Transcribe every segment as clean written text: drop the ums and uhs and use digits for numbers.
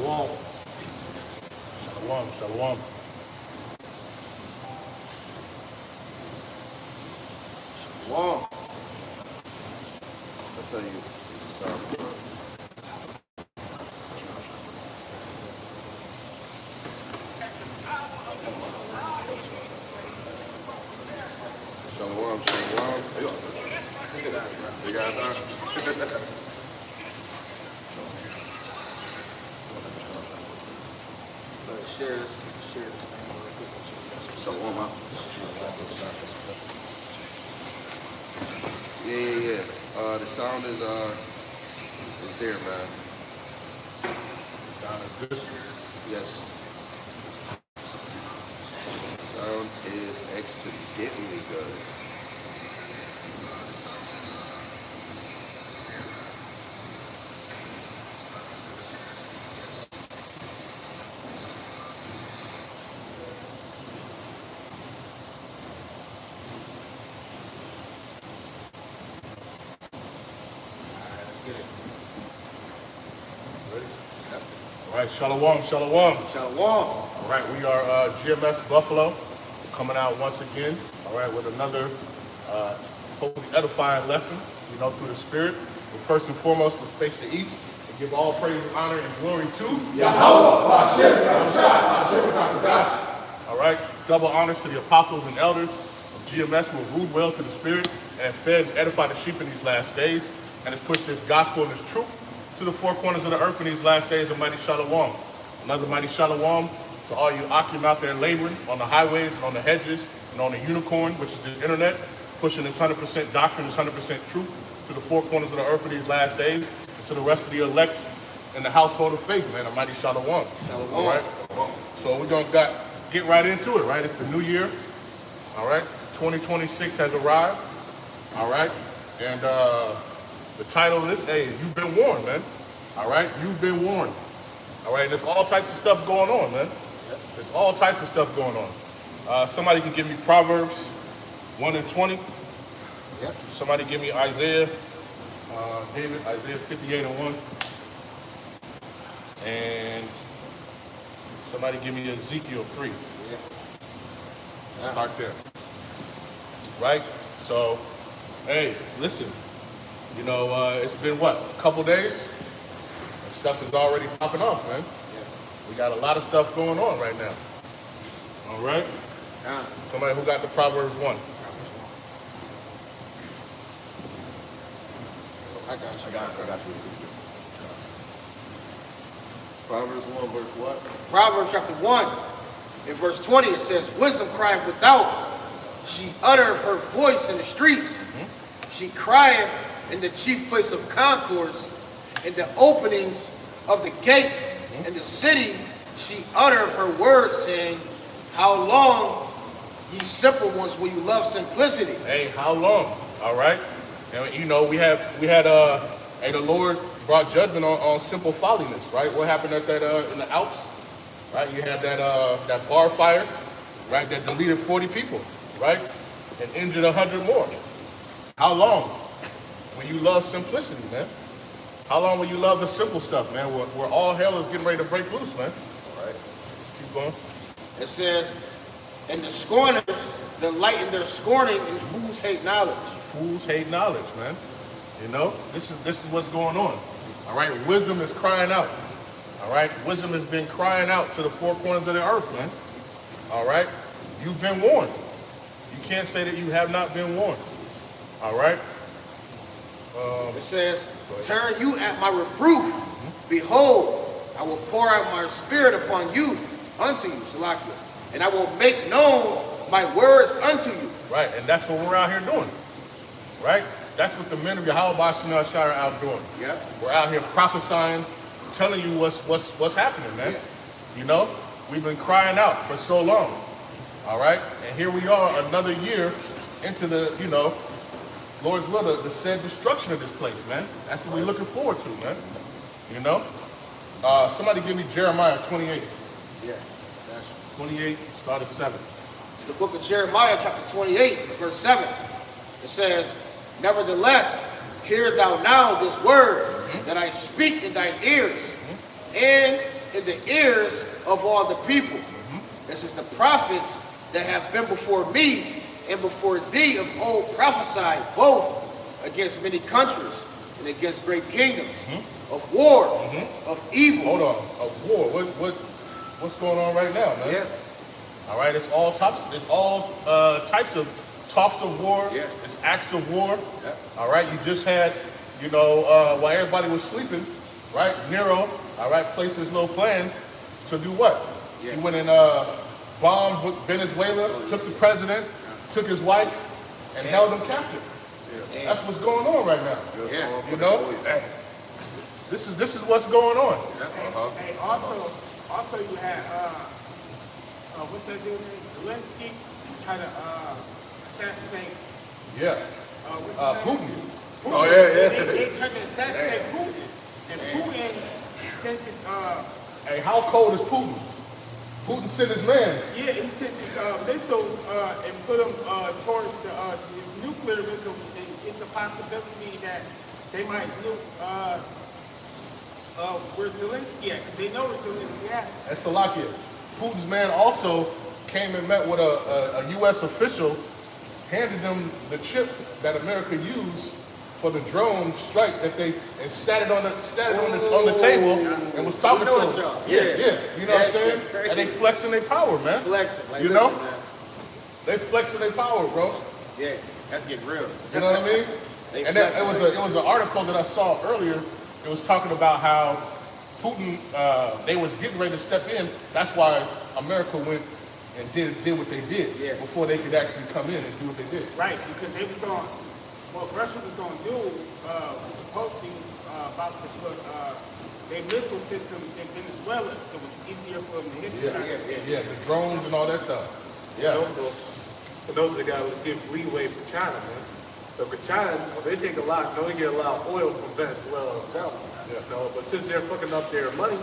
Shalom. Shalom, shalom. Shalom. I'll tell you, Shalom, shalom. You guys are? Share this thing. Shalom, man. Yeah. The sound is there, man. The sound is good. Yes. Sound is expediently good. All right, shalom, shalom. Shalom. All right, we are Gmsbuffalo coming out once again, all right, with another hopefully edifying lesson, through the Spirit. But first and foremost, let's face the East and give all praise, honor, and glory to Yahweh. All right, double honors to the apostles and elders of GMS who have ruled well to the Spirit and have fed and edified the sheep in these last days and has pushed this gospel and this truth to the four corners of the earth in these last days. A mighty shalom. Another mighty shalom to all you Akim out there laboring on the highways and on the hedges and on the unicorn, which is the internet, pushing this 100% doctrine, this 100% truth to the four corners of the earth in these last days, and to the rest of the elect in the household of faith, man. A mighty shalom. Shalom. All right. So we're gonna get right into it, right? It's the new year. All right. 2026 has arrived. All right. And the title of this, hey, you've been warned, man. All right, you've been warned. All right, there's all types of stuff going on, man. There's all types of stuff going on. Somebody can give me Proverbs 1 and 20. Yep. Somebody give me Isaiah 58 and 1. And somebody give me Ezekiel 3. Yeah. Let's start there. Right? So, hey, listen. It's been what, a couple days? And stuff is already popping off, man. Yeah. We got a lot of stuff going on right now. All right? Somebody who got the Proverbs 1. I got you. I got you. Proverbs 1, verse what? Proverbs chapter 1, in verse 20, it says, wisdom crieth without. She uttereth her voice in the streets. She crieth in the chief place of concourse, in the openings of the gates. In the city she uttereth her words, saying, how long, ye simple ones, will you love simplicity? Hey, how long? All right? And we had the Lord brought judgment on simple folliness, right? What happened at that in the Alps? Right? You had that bar fire, right, that deleted 40 people, right? And injured 100 more. How long? When you love simplicity, man. How long will you love the simple stuff, man? Where all hell is getting ready to break loose, man. All right. Keep going. It says, and the scorners delight in their scorning, and fools hate knowledge. Fools hate knowledge, man. This is what's going on. All right. Wisdom is crying out. All right. Wisdom has been crying out to the four corners of the earth, man. All right. You've been warned. You can't say that you have not been warned. All right. It says, turn you at my reproof. Behold, I will pour out my spirit upon you, unto you, Salakia, and I will make known my words unto you. Right, and that's what we're out here doing. Right? That's what the men of Yahweh are out doing. Yeah. We're out here prophesying, telling you what's happening, man. Yeah. We've been crying out for so long. All right? And here we are another year into the, Lord's will, the said destruction of this place, man. That's what we're looking forward to, man. Somebody give me Jeremiah 28. Yeah, that's 28, start at 7. the book of Jeremiah, chapter 28, verse 7. It says, nevertheless, hear thou now this word that I speak in thine ears, and in the ears of all the people. This is the prophets that have been before me and before thee of old prophesied both against many countries and against great kingdoms, of war, of evil. Hold on, of war. What's going on right now, man? Yeah. All right, it's all types of talks of war. Yeah. It's acts of war. Yeah. All right, you just had, while everybody was sleeping, right? Nero, all right, placed his little plan to do what? Yeah. He went and bombed Venezuela, took the president, took his wife, and held him captive. Yeah. That's what's going on right now. Yeah. You know, this is what's going on. Hey, also you had what's that dude name? Zelensky trying to assassinate. Yeah. What's his name? Putin. Oh, yeah. They tried to assassinate Putin, and Putin sent his Hey, how cold is Putin? Putin sent his man. yeah, he sent his missiles and put them towards his nuclear missiles, and it's a possibility that they might nuke where Zelensky at, because they know where Zelensky at. And Slovakia. Putin's man also came and met with a U.S. official, handed them the chip that America used for the drone strike that they and sat it on the table and was talking to them. Yeah. You know what I'm saying? And they flexing their power, man. Flexing. Like, You listen, know? man. They flexing their power, bro. Yeah, that's getting real. You know what I mean? They And that, flexing. it was an article that I saw earlier. It was talking about how Putin, they was getting ready to step in. That's why America went and did what they did before they could actually come in and do what they did. Right, because they was going, what Russia was going to do, was supposed to, about to put their missile systems in Venezuela, so it's easier for them to hit the United States. Yeah, the drones and all that stuff. Yeah. And those that got to give leeway for China, man. But for China, they take a lot, they get a lot of oil from Venezuela as well. But since they're fucking up their money,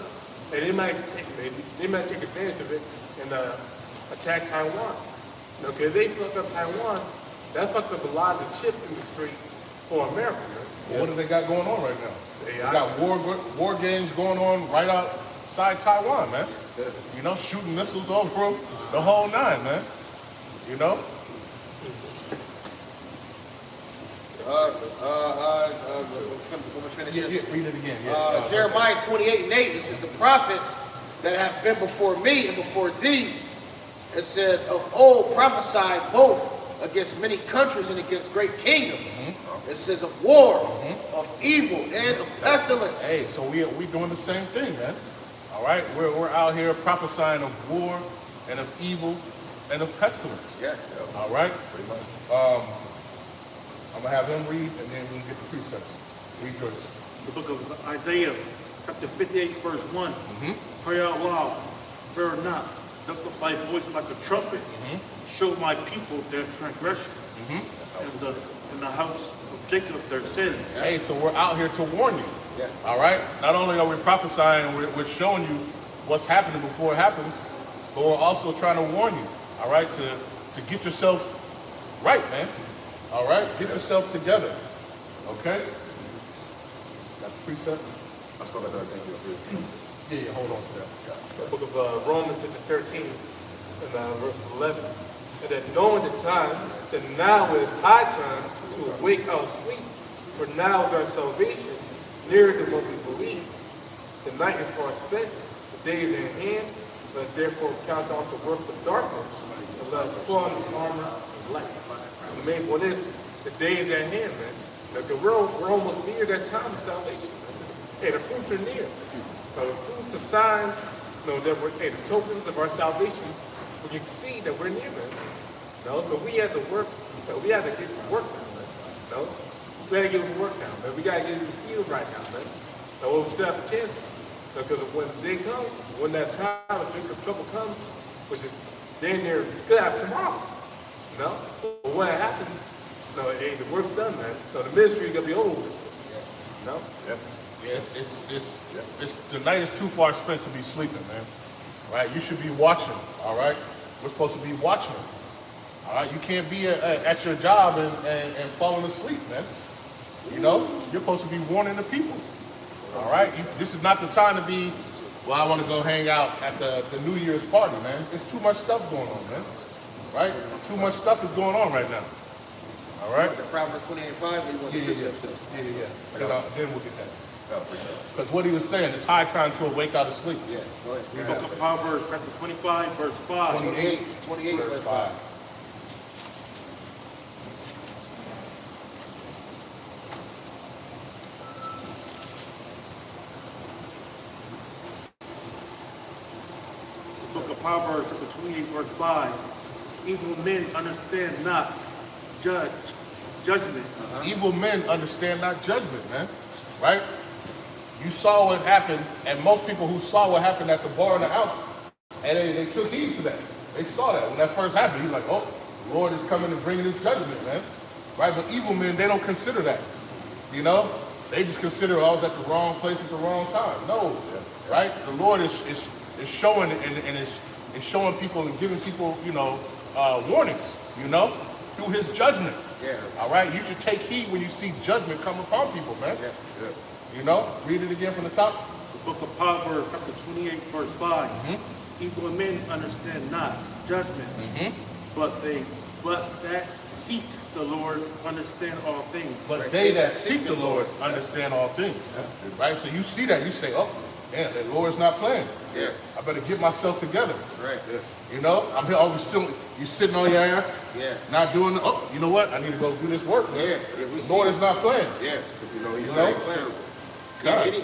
and they might take advantage of it and attack Taiwan. Because if they fuck up Taiwan, that fucks up a lot of the chip industry for America, man. Well, what do they got going on right now? They AI. got war games going on right outside Taiwan, man. You know, shooting missiles over them, the whole nine, man. You know? Let me finish Yeah, this. read it again. Jeremiah 28:8. This is the prophets that have been before me and before thee. It says, of old prophesied both against many countries and against great kingdoms. It says of war, of evil, and of pestilence. Hey, so we doing the same thing, man. All right, we're out here prophesying of war and of evil and of pestilence. Yeah. All right. Pretty much. I'm gonna have him read, and then we can get the precepts. Read yours. The book of Isaiah, chapter 58, verse 1. Pray out loud, spare not, lift up thy voice like a trumpet, show my people their transgression, and the house of Jacob their sins. Hey, so we're out here to warn you. Yeah. All right. Not only are we prophesying, we're showing you what's happening before it happens, but we're also trying to warn you. All right, to get yourself right, man. All right, get yourself together. Okay. Got the precept? I saw that thing up here. Yeah, hold on to that. The book of Romans, chapter 13, and verse 11. And that knowing the time, that now is high time to awake out of sleep, for now is our salvation nearer than what we believe. The night is far spent, the day is at hand, but therefore cast off the works of darkness, and let us put on the armor of light. The main point is, the day is at hand, man. Like we're almost near that time of salvation. Hey, the fruits are near. The fruits are signs, that we're, the tokens of our salvation. We can see that we're near, man. So we have to work. We have to get to work now, man. We gotta get to work now, man. We gotta get in the field right now, man. We still have a chance. Because when the day comes, when that time of trouble comes, which is damn near could happen tomorrow. But when it happens, the work's done, man. So the ministry is gonna be over with. Yeah, it's the night is too far spent to be sleeping, man. Right? You should be watching. All right. We're supposed to be watchmen. All right. You can't be at your job and falling asleep, man. You know, you're supposed to be warning the people. All right. This is not the time to be well, I want to go hang out at the New Year's party, man. There's too much stuff going on, man. Right? Too much stuff is going on right now. All right? The Proverbs 28:5, you want to do something. Then we'll get that. Because what he was saying, it's high time to awake out of sleep. Yeah, go ahead. The book of Proverbs, chapter 25, verse 5. 28 verse 5. The book of Proverbs, chapter 28, verse 5. Evil men understand not judgment. Evil men understand not judgment, man. Right? You saw what happened, and most people who saw what happened at the bar in the house, and they took heed to that. They saw that when that first happened. He's like, oh, the Lord is coming and bringing his judgment, man. Right? But evil men, they don't consider that. You know? They just consider, I was at the wrong place at the wrong time. No. Right? The Lord is showing and is showing people and giving people, you know, warnings, you know, through his judgment. Yeah. All right? You should take heed when you see judgment come upon people, man. Yeah. You know? Read it again from the top. The book of Proverbs, chapter 28, verse 5. Evil men understand not judgment, but that seek the Lord understand all things. But they that seek the Lord understand all things. Right? So you see that, you say, oh, yeah, the Lord's not playing. Yeah. I better get myself together. That's right. Yeah. You know, I'm here always sitting, you sitting on your ass, not doing the, oh, you know what? I need to go do this work. Yeah. The Lord is not playing. Yeah. You know? Terrible. God. Any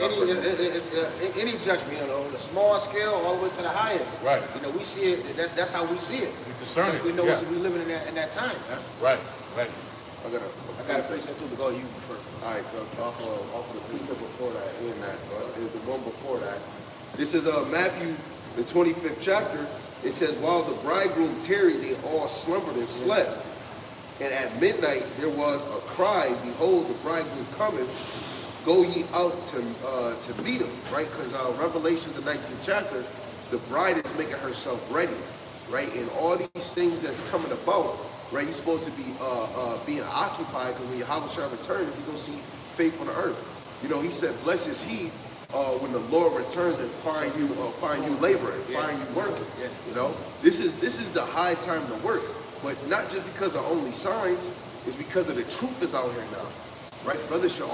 judgment, you know, on the small scale all the way to the highest. Right. You know, we see it. That's how we see it. We discern Because it. we know Yeah. we living in that time. Huh? Right. I got a precept too, but go you first. All right, so off of the precept before that, and that, is the one before that. This is Matthew, the 25th chapter. It says, while the bridegroom tarried, they all slumbered and slept. And at midnight there was a cry, behold, the bridegroom cometh, go ye out to meet him, right? Because Revelation, the 19th chapter, the bride is making herself ready, right? And all these things that's coming about, right? You're supposed to be being occupied, because when Yahushua returns, he's going to see faith on the earth. You know, he said, blessed is he when the Lord returns and find you laboring, find you working. You know, this is the high time to work, but not just because of only signs, it's because of the truth is out here now. Right? Brothers should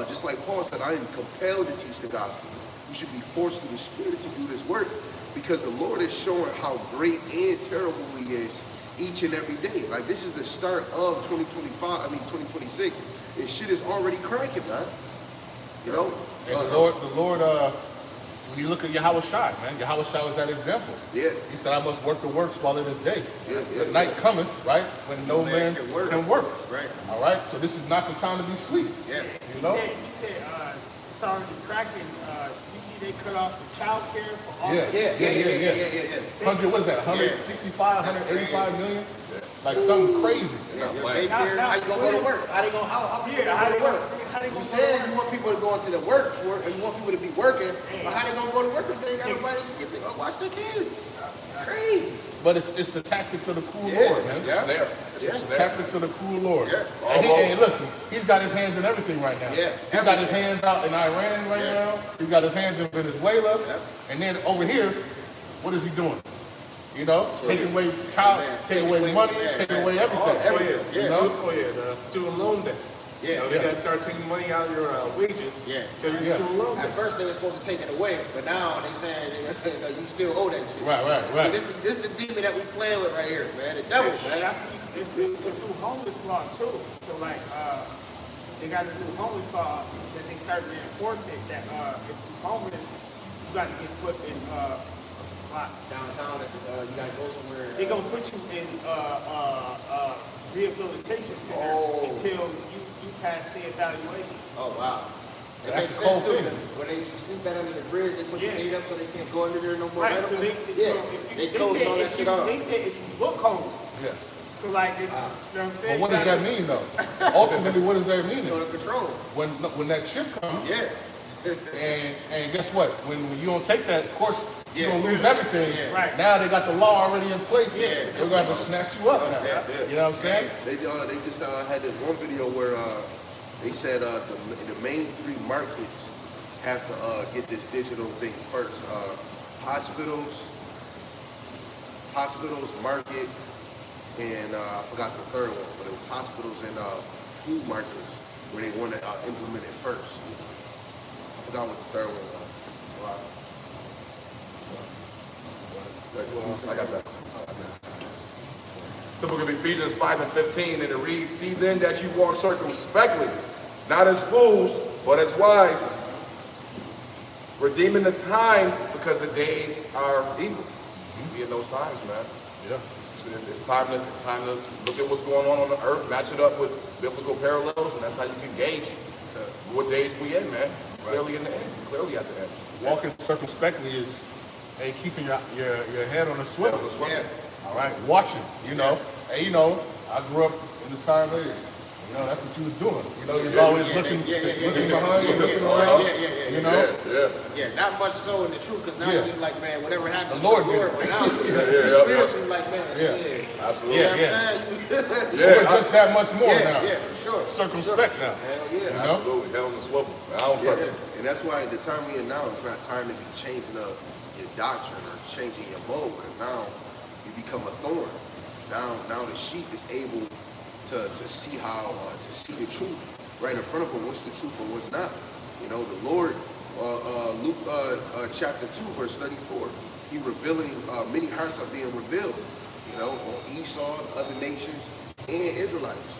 just like Paul said, I am compelled to teach the gospel. You should be forced through the Spirit to do this work, because the Lord is showing how great and terrible he is each and every day. Like, this is the start of 2026. This shit is already cranking, man. You know? And the Lord, when you look at Yahushua, man, Yahushua is that example. Yeah. He said, I must work the works while it is day. The night cometh, right, when no man can work. Right. All right? So this is not the time to be asleep. Yeah. You know? He said it's already cracking. You see they cut off the child care for all Yeah. 100, what is that, 165, 185 million? Like something crazy. Daycare, how you gonna go to work? How they gonna go to work? You said you want people to go into the work for it, and you want people to be working, but how they gonna go to work if they ain't got nobody to get to watch their kids? Crazy. But it's the tactics of the cruel Lord, man. It's the tactics of the cruel Lord. And listen, he's got his hands in everything right now. He's got his hands out in Iran right now. He's got his hands in Venezuela. And then over here, what is he doing? You know, taking away taking away money, taking away everything. You know? Student loan debt. You know, they got to start taking money out of your wages. Because you're student loan debt. At first they were supposed to take it away, but now they saying you still owe that shit. Right. So this the demon that we playing with right here, man. The devil, man. I see it's a new homeless law too. So like they got a new homeless law that they started enforcing that if you're homeless, you got to get put in some spot Downtown, you gotta go somewhere. They gonna put you in rehabilitation center until you pass the evaluation. Oh wow. It That's makes a cold sense too. thing. When they used to sleep out under the bridge, they put their feet up so they can't go under there no more. Right. So they closed all that shit off. They said if you look homeless. So like, if, you know what I'm saying? But what does that mean though? Ultimately, what does that mean? So the control. When that chip comes, and guess what? When you don't take that, of course, you're gonna lose everything. Right. Now they got the law already in place. They're gonna snatch you up now. You know what I'm saying? They just had this one video where they said the main three markets have to get this digital thing first. Hospitals, market, and I forgot the third one, but it was hospitals and food markets where they want to implement it first. I forgot what the third one was. I got that. The book of Ephesians 5 and 15, and it reads, "See then that you walk circumspectly, not as fools, but as wise, redeeming the time, because the days are evil." Be in those times, man. Yeah. It's time to look at what's going on the earth, match it up with biblical parallels, and that's how you can gauge what days we in, man. Clearly in the end, clearly at the end. Walking circumspectly is keeping your head on a swivel. Yeah. All right, watching. You know, hey, you know, I grew up in the time age. You know, that's what you was doing. You know, you was always looking behind you, looking around. You know. Yeah, not much so in the truth, because now it's like, man, whatever happens, The Lord for did it. but now spiritually, like, man, shit. Absolutely. You know what I'm saying? We're just that much more now. Yeah, for sure. Circumspect now. Hell yeah. You know? Absolutely. Head on the swivel. I don't trust it. And that's why the time we in now, it's not time to be changing up your doctrine or changing your mode, because now you become a thorn. Now the sheep is able to see to see the truth right in front of them, what's the truth and what's not. You know, the Lord, Luke chapter 2, verse 34, he revealing, many hearts are being revealed, you know, on Esau, other nations, and Israelites.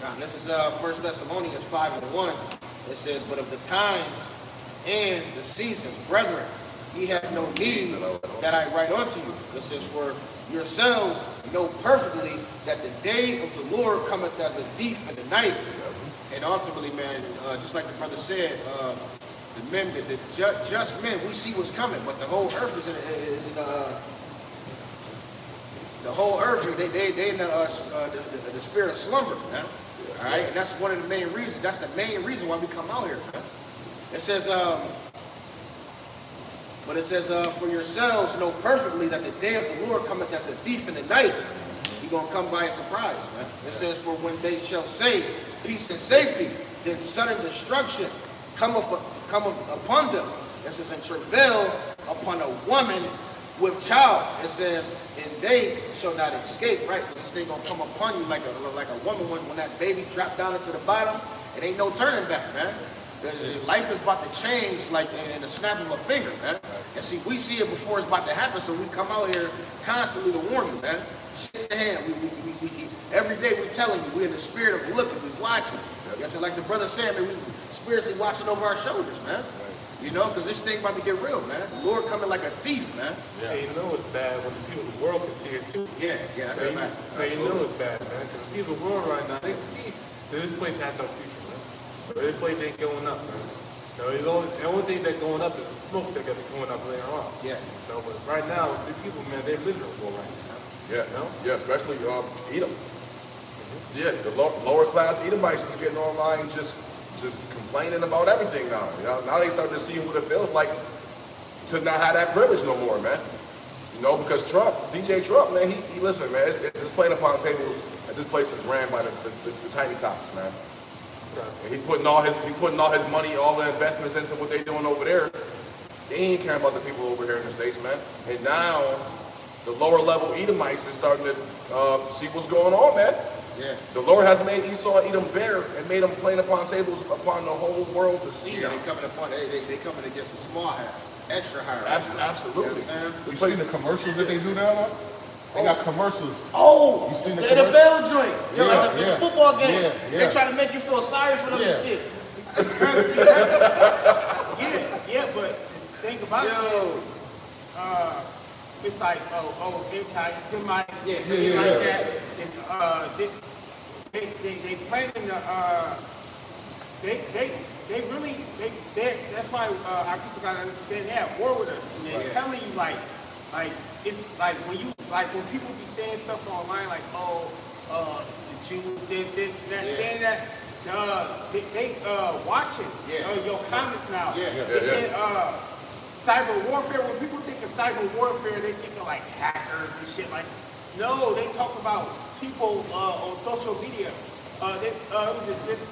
Now, this is 1 Thessalonians 5 and 1. It says, "But of the times and the seasons, brethren, ye have no need that I write unto you." This is for yourselves know perfectly that the day of the Lord cometh as a thief in the night. And ultimately, man, just like the brother said, the men, the just men, we see what's coming, but the whole earth is in the whole earth. They in the spirit of slumber, man. All right, and that's one of the main reasons. That's the main reason why we come out here, man. It says, but it says, for yourselves know perfectly that the day of the Lord cometh as a thief in the night. He's going to come by a surprise, man. It says, for when they shall say peace and safety, then sudden destruction cometh upon them. It says, and travail upon a woman with child. It says, and they shall not escape, right? But this thing going to come upon you like a woman when that baby dropped down into the bottom. It ain't no turning back, man. Life is about to change like in the snap of a finger, man. And see, we see it before it's about to happen, so we come out here constantly to warn you, man. Shit in the hand. We every day we telling you, we're in the spirit of looking, we watching. You know, like the brother said, man, we spiritually watching over our shoulders, man. You know, because this thing about to get real, man. The Lord coming like a thief, man. Yeah, you know it's bad when the people of the world can see it too. Yeah, that's a fact. You know it's bad, man. Because the people of the world right now, they see that this place has no future. This place ain't going up, man. So the only thing that's going up is the smoke that's gonna be going up later on. Yeah. So, but right now, the people, man, they're miserable right now. Yeah, You know? yeah, especially Edom. Yeah, the lower class Edomites is getting online just complaining about everything now. You know, now they starting to see what it feels like to not have that privilege no more, man. You know, because DJ Trump, man, he listen, man, it's playing upon tables at this place is ran by the tiny tops, man. And he's putting all his money, all the investments into what they're doing over there. They ain't caring about the people over here in the States, man. And now the lower level Edomites is starting to see what's going on, man. Yeah. The Lord has made Esau Edom bare and made them playing upon tables upon the whole world to see. Yeah, they coming against the small house, extra higher. Absolutely. You know what I'm saying? You see the commercials that they do now? They got commercials. Oh, You seen the the NFL joint. You know, Yeah, like the yeah. football game. Yeah, yeah. They try to make you feel sorry for them Yeah. and shit. Yeah, but the thing about it Yo. is, it's like, anti-Semite, Yes. shit Yeah, like yeah. that. And, they playing the, that's why our people gotta understand they at war with us. And they're telling you like it's like when people be saying stuff online like, the Jews did this and that, saying that, they watching your comments now. They said cyber warfare. When people think of cyber warfare, they think of like hackers and shit. Like, no, they talk about people on social media. It was just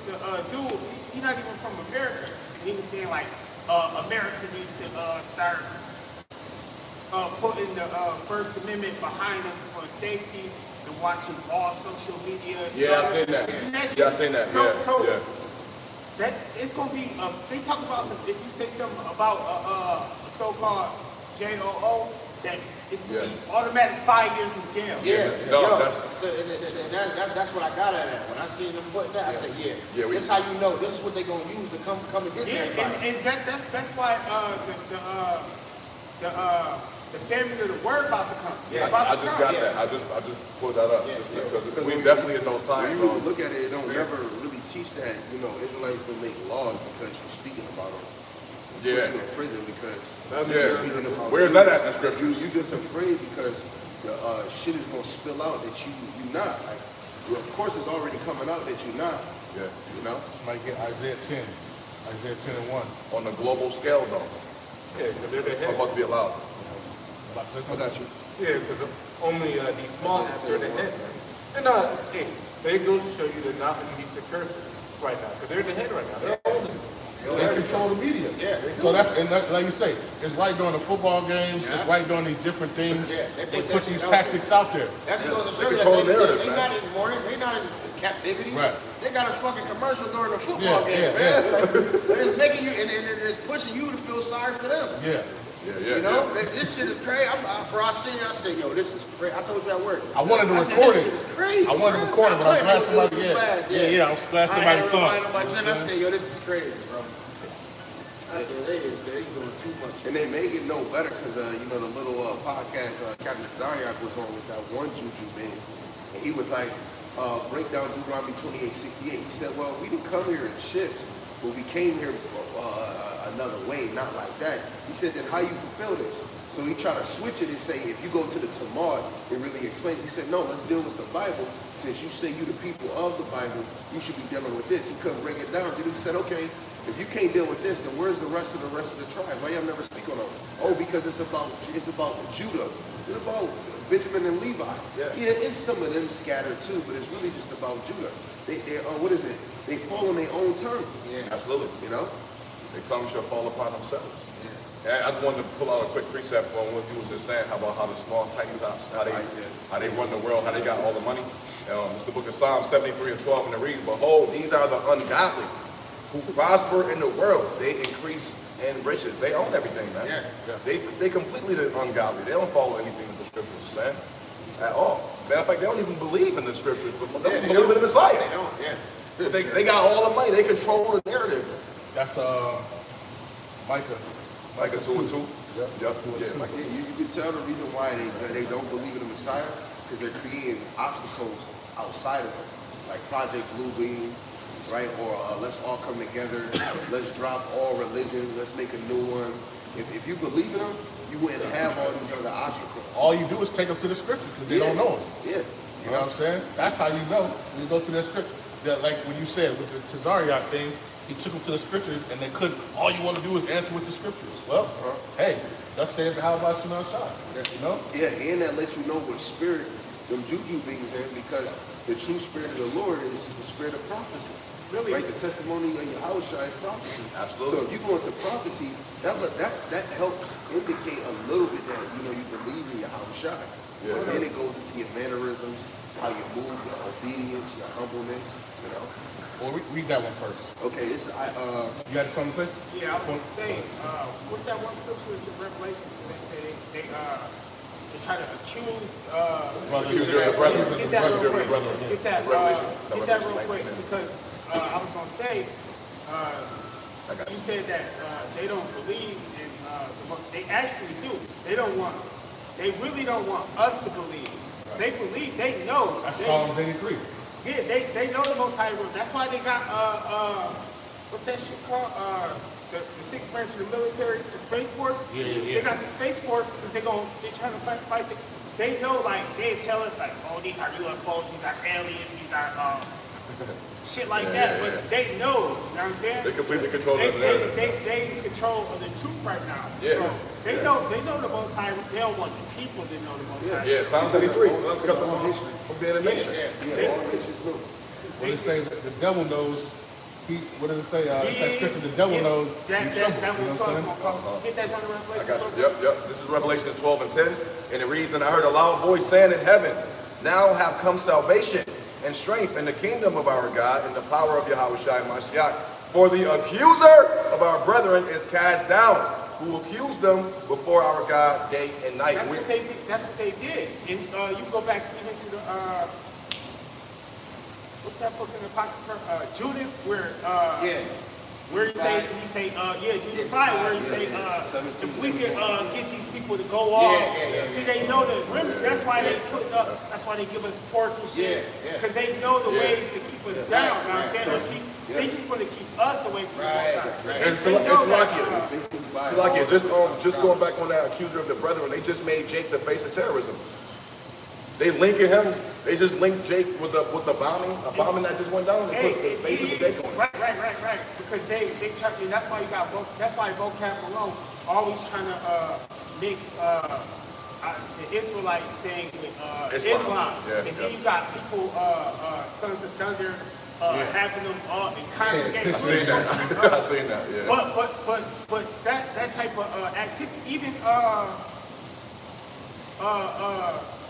dude. He's not even from America. he was saying like America needs to start putting the First Amendment behind them for safety and watching all social media. Yeah, I seen that. Yeah, I seen that. So yeah. that it's gonna be. They talk about some. If you say something about a so-called JOO, that it's gonna be automatic 5 years in jail. That's what I got at it. When I seen them putting that, I said, this how you know. This is what they gonna use to come against everybody. And that's why the failure of the word about to come. I just got that. I just pulled that up because we definitely in those times. When you really look at it, it don't never really teach that. You know, Israelites don't make laws because you're speaking about them. Put you in prison because you're speaking about. Where's that at in the scripture? You just afraid because the shit is gonna spill out that you not. Like, of course, it's already coming out that you're not. Yeah. You know. Somebody get Isaiah 10 and 1. On the global scale, though. Yeah, because they're the It head. must be allowed. I got you. Yeah, because only these small hats are the head. And hey, they go to show you they're not underneath the curses right now, because they're the head right now. They're holding it. They control the media. Yeah. So like you say, it's right during the football games. It's right during these different things. Yeah, they put these tactics out there. That's goes to show They you control that the narrative, they not in mourning, they not in captivity. Right. They got a fucking commercial during the football game, man. Yeah. Like, but it's making you and it's pushing you to feel sorry for them. Yeah. You know, this shit is crazy. I seen it. I said, yo, this is crazy. I told you at work. I wanted to I said, record this it. shit is crazy. I wanted to record it, but I'm glad somebody I was glad somebody saw it. I said, yo, this is crazy, bro. I said, they doing too much. And they make it no better because, you know, the little podcast Captain Zaryak was on with that one Juju man. And he was like, break down Deuteronomy 28:68. He said, well, we didn't come here in ships, but we came here another way, not like that. He said, then how you fulfill this? So he tried to switch it and say, if you go to the Talmud, it really explains. He said, no, let's deal with the Bible. Since you say you the people of the Bible, you should be dealing with this. He couldn't break it down. Then he said, okay, if you can't deal with this, then where's the rest of the tribe? Why y'all never speak on them? Oh, because it's about Judah. It's about Benjamin and Levi. Yeah, it's some of them scattered too, but it's really just about Judah. They're what is it? They fall on their own tongue. Yeah, absolutely. You know? Their tongue shall fall upon themselves. Yeah. I just wanted to pull out a quick precept on what you was just saying about how the small tiny tops, how they run the world, how they got all the money. It's the book of Psalms 73:12, and it reads, behold, these are the ungodly who prosper in the world. They increase in riches. They own everything, man. Yeah. They completely the ungodly. They don't follow anything that the scriptures are saying at all. Matter of fact, they don't even believe in the scriptures, but they don't believe in the Messiah. They don't, They got all the money. They control the narrative. That's Micah. Micah 2:2. Yep. You can tell the reason why they don't believe in the Messiah because they're creating obstacles outside of them, like Project Bluebeam, right? Or let's all come together. Let's drop all religion. Let's make a new one. If you believe in them, you wouldn't have all these other obstacles. All you do is take them to the scripture because they don't know it. Yeah. You know what I'm saying? That's how you know. You go to the scripture. Like when you said with the Tazariak thing, he took them to the scriptures and they couldn't. All you want to do is answer with the scriptures. Well, hey, that's saying how about you not shot? You know? Yeah, and that lets you know what spirit them juju beings in because the true spirit of the Lord is the spirit of prophecy. Really? Right? The testimony of Yahushua is prophecy. Absolutely. So if you go into prophecy, that helps indicate a little bit that you believe in Yahushua. Yeah. And then it goes into your mannerisms, how you move, your obedience, your humbleness. You know. Well, read that one first. Okay, this You got something to say? Yeah, I was going to say, what's that one scripture? It's in Revelations where they say they try to accuse. Get that real quick. Get that real quick because I was going to say, you said that they don't believe in the book. They actually do. They really don't want us to believe. They believe. They know. That's Psalms 83. Yeah, they know the Most High will. That's why they got what's that shit called? The sixth branch of the military, the Space Force. Yeah. They got the Space Force because they're trying to fight. They know, like they tell us like, oh, these are UFOs, these are aliens, these are shit like that. But they know, you know what I'm saying? They completely control the narrative. They in control of the truth right now. Yeah. So they know the Most High. They don't want the people to know the Most High. Yeah, Psalm 33. Let's cut them off from being a nation. Well, they say that the devil knows what does it say? It says scripture, the devil knows you tremble. That You know was what I'm talking saying? Get that down to I Revelation. got you. Yep. This is Revelations 12 and 10. And it reads, and I heard a loud voice saying in heaven, now have come salvation and strength in the kingdom of our God and the power of Yahushua Mashiach. For the accuser of our brethren is cast down, who accused them before our God day and night. That's what they did. That's what they did. And you go back even to the what's that book in the Apocrypha? Judith, where where he say Judith 5, where he say if we could get these people to go off. See, they know that. Remember, that's why they put up. That's why they give us pork and shit. Because they know the ways to keep us down. You know what I'm saying? They just want to keep us away from the Most High. Right. And Salakia, just going back on that accuser of the brethren, they just made Jake the face of terrorism. They linking him. They just linked Jake with the bombing that just went down. They put the face of the Jake on it. Right. Because they try, and that's why you got that's why vocab alone always trying to mix the Israelite thing with Islam. And then you got people, Sons of Thunder, having them all in congregation. I seen that. Yeah. But that type of activity, even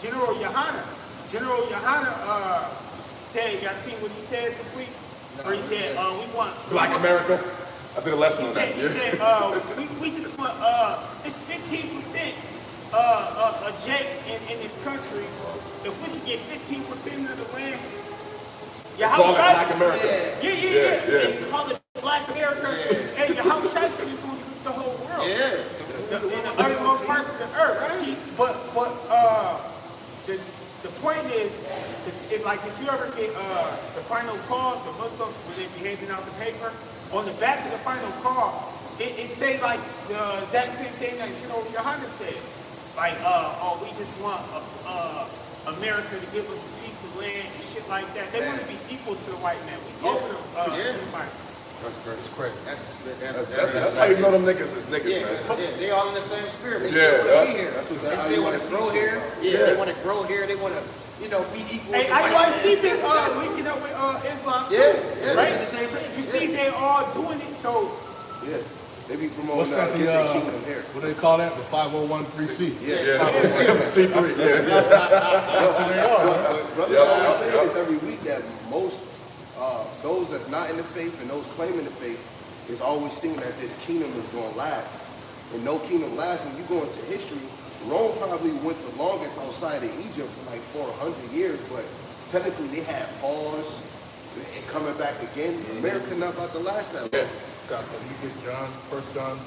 General Yohana said, y'all seen what he said this week? Where he said, we want Black America. I did a lesson on that. He said, we just want it's 15% a Jake in this country. If we could get 15% of the land, call it Black America. Yeah. And call it Black America. Hey, Yahushua said it's going to use the whole world. In the uttermost parts of the earth. See, but the point is, if you ever get the final call, the Muslim, when they be handing out the paper, on the back of the final call, it say like the exact same thing that General Yohana said. Like, we just want America to give us a piece of land and shit like that. They want to be equal to the white man. We open them everybody. That's crazy. That's how you know them niggas is niggas, man. They all in the same spirit. They still want to be here. They still want to grow here. They want to grow here. They want to, be equal. Hey, IYC been linking up with Islam too, right? The same thing. You see, they all doing it. So they be promoting What's that? get their kingdom here. What do they call that? The 5013C. C3. That's what they are. But brother, I say this every week that most those that's not in the faith and those claiming the faith is always thinking that this kingdom is going to last. And no kingdom lasts. When you go into history, Rome probably went the longest outside of Egypt for like 400 years, but technically they had falls and coming back again. America not about to last that long. God, so you get John, 1 John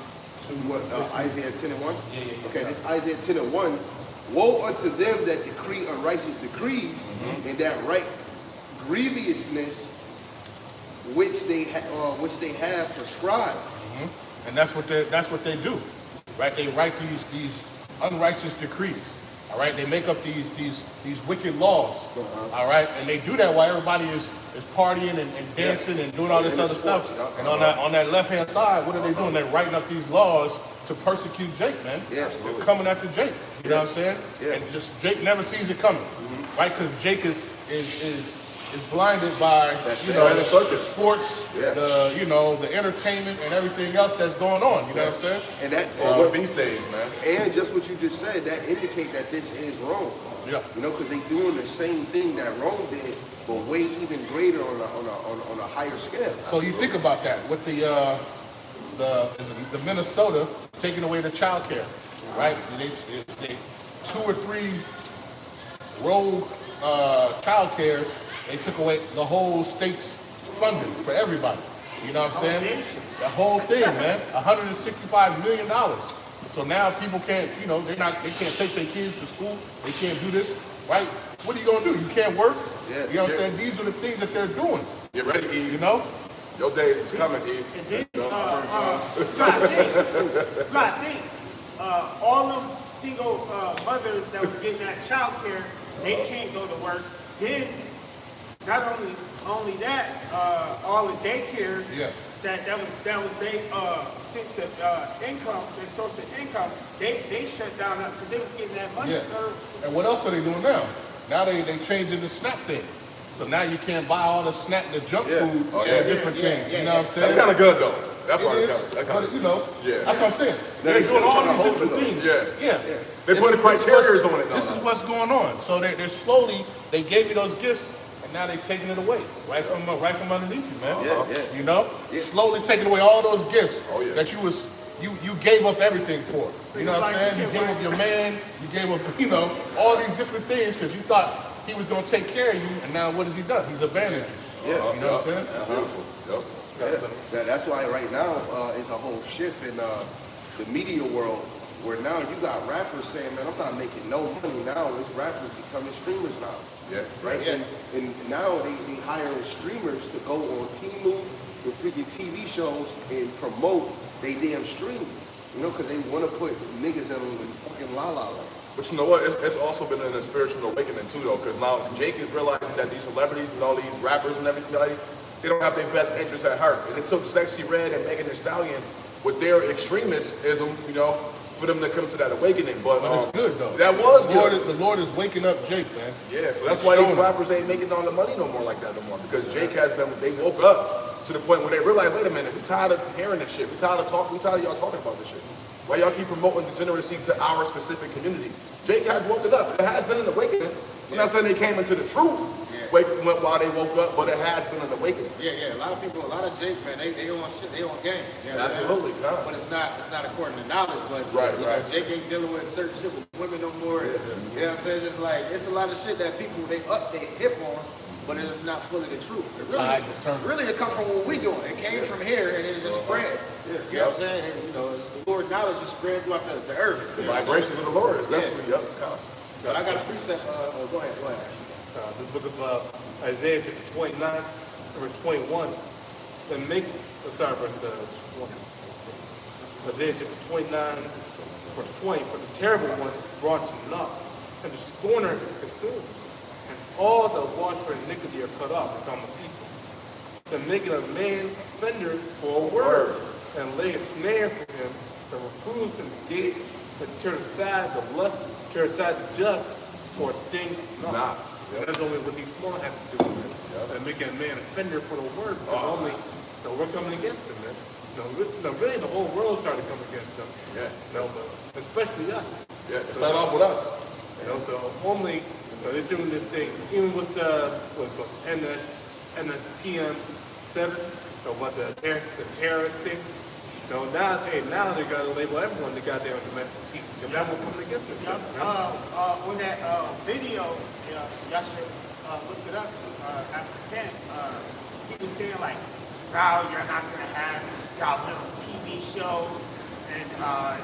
2, What, Isaiah 10 and 1? Yeah. Okay, this Isaiah 10 and 1. Woe unto them that decree unrighteous decrees, and that right grievousness which they have prescribed. And that's what they do, right? They write these unrighteous decrees. All right, they make up these wicked laws. All right, and they do that while everybody is partying and dancing and doing all this other stuff. And on that left hand side, what are they doing? They're writing up these laws to persecute Jake, man. Yeah, They're coming after Jake. You know what I'm saying? Yeah. And just Jake never sees it coming, right? Because Jake is blinded by the circus, sports, the entertainment and everything else that's going on. You know what I'm saying? And that what feast days, man. and just what you just said, that indicate that this is Rome. Yeah. Because they doing the same thing that Rome did, but way even greater on a higher scale. So you think about that with the Minnesota taking away the child care, right? They 2 or 3 rogue child cares. They took away the whole state's funding for everybody. You know what I'm saying? The whole thing, man. $165 million. So now people can't, they can't take their kids to school. They can't do this, right? What are you gonna do? You can't work. Yeah. You know what I'm saying? These are the things that they're doing. Get ready, Eve. You know? Your days is coming, Eve. And then, I think all them single mothers that was getting that child care, they can't go to work. Then, not only that, all the daycares that was their sense of income, their source of income, they shut down because they was getting that money. Yeah. And what else are they doing now? Now they changing the SNAP thing. So now you can't buy all the snack, the junk Yeah. food, Oh, and yeah. different things. Yeah, You know what I'm saying? That's kind of good though. That It part is, is kind but of. you know, Yeah. that's what I'm saying. Now They're they doing still all trying to these hold different it, things. though. Yeah. They putting criterias on it though. This is what's going on. So they're slowly, they gave you those gifts, and now they're taking it away right from underneath you, man. Yeah, yeah. You know, Yeah. slowly taking away all those gifts Oh, yeah. that you gave up everything for. You know what I'm saying? You gave up your man. You gave up, all these different things because you thought he was gonna take care of you, and now what has he done? He's abandoned you. Yeah. You know what I'm saying? Beautiful. Yep. Yeah, that's why right now it's a whole shift in the media world where now you got rappers saying, man, I'm not making no money now. It's rappers becoming streamers now. Yeah. Right? Yeah. And now they hiring streamers to go on Temu with freaking TV shows and promote they damn stream. Because they want to put niggas in fucking La La Land. But you know what? It's also been a spiritual awakening too, though, because now Jake is realizing that these celebrities and all these rappers and everybody, they don't have their best interests at heart. And it took Sexy Red and Megan Thee Stallion with their extremism, for them to come to that awakening. But But it's good though. That was the Lord good. The Lord is waking up Jake, man. Yeah, so that's It's why these showing. rappers ain't making all the money no more like that no more. Because Jake they woke up to the point where they realized, wait a minute, we tired of hearing this shit. We tired of y'all talking about this shit. Why y'all keep promoting degeneracy to our specific community? Jake has woken up. It has been an awakening. I'm not saying they came into the truth while they woke up, but it has been an awakening. Yeah. A lot of Jake, man, they on shit, they on game. You know what I'm saying? Absolutely, God. But it's not according to knowledge. But Right. Jake ain't dealing with certain shit with women no more. You know what I'm saying? It's a lot of shit that people they hip on, but it's not fully the truth. Really, it comes from what we doing. It came from here and it just spread. You know what I'm saying? And, it's the Lord knowledge is spread throughout the earth. The vibrations of the Lord is definitely up. But I got a precept. Go ahead. The book of Isaiah chapter 29, verse 21. Verse 1. Isaiah chapter 29, verse 20. For the terrible one is brought to naught, and the scorner is consumed, and all the watch for iniquity are cut off. It's on the pieces. And making a man offender for a word, and lay a snare for him, and reproves him the gate, and turn aside the lust, turn aside the just for a thing not. And that's only what these small have to do, man. And making a man offender for the word, because we're coming against him, man. Really the whole world started coming against them. Yeah. But especially us. Yeah, it started off with us. So only they're doing this thing, even with NSPM 7, the terrorist thing. Now they gotta label everyone the goddamn domestic cheat, and that will come against it. On that video, y'all should look it up after camp. He was saying "Bro, you're not gonna have y'all little TV shows." And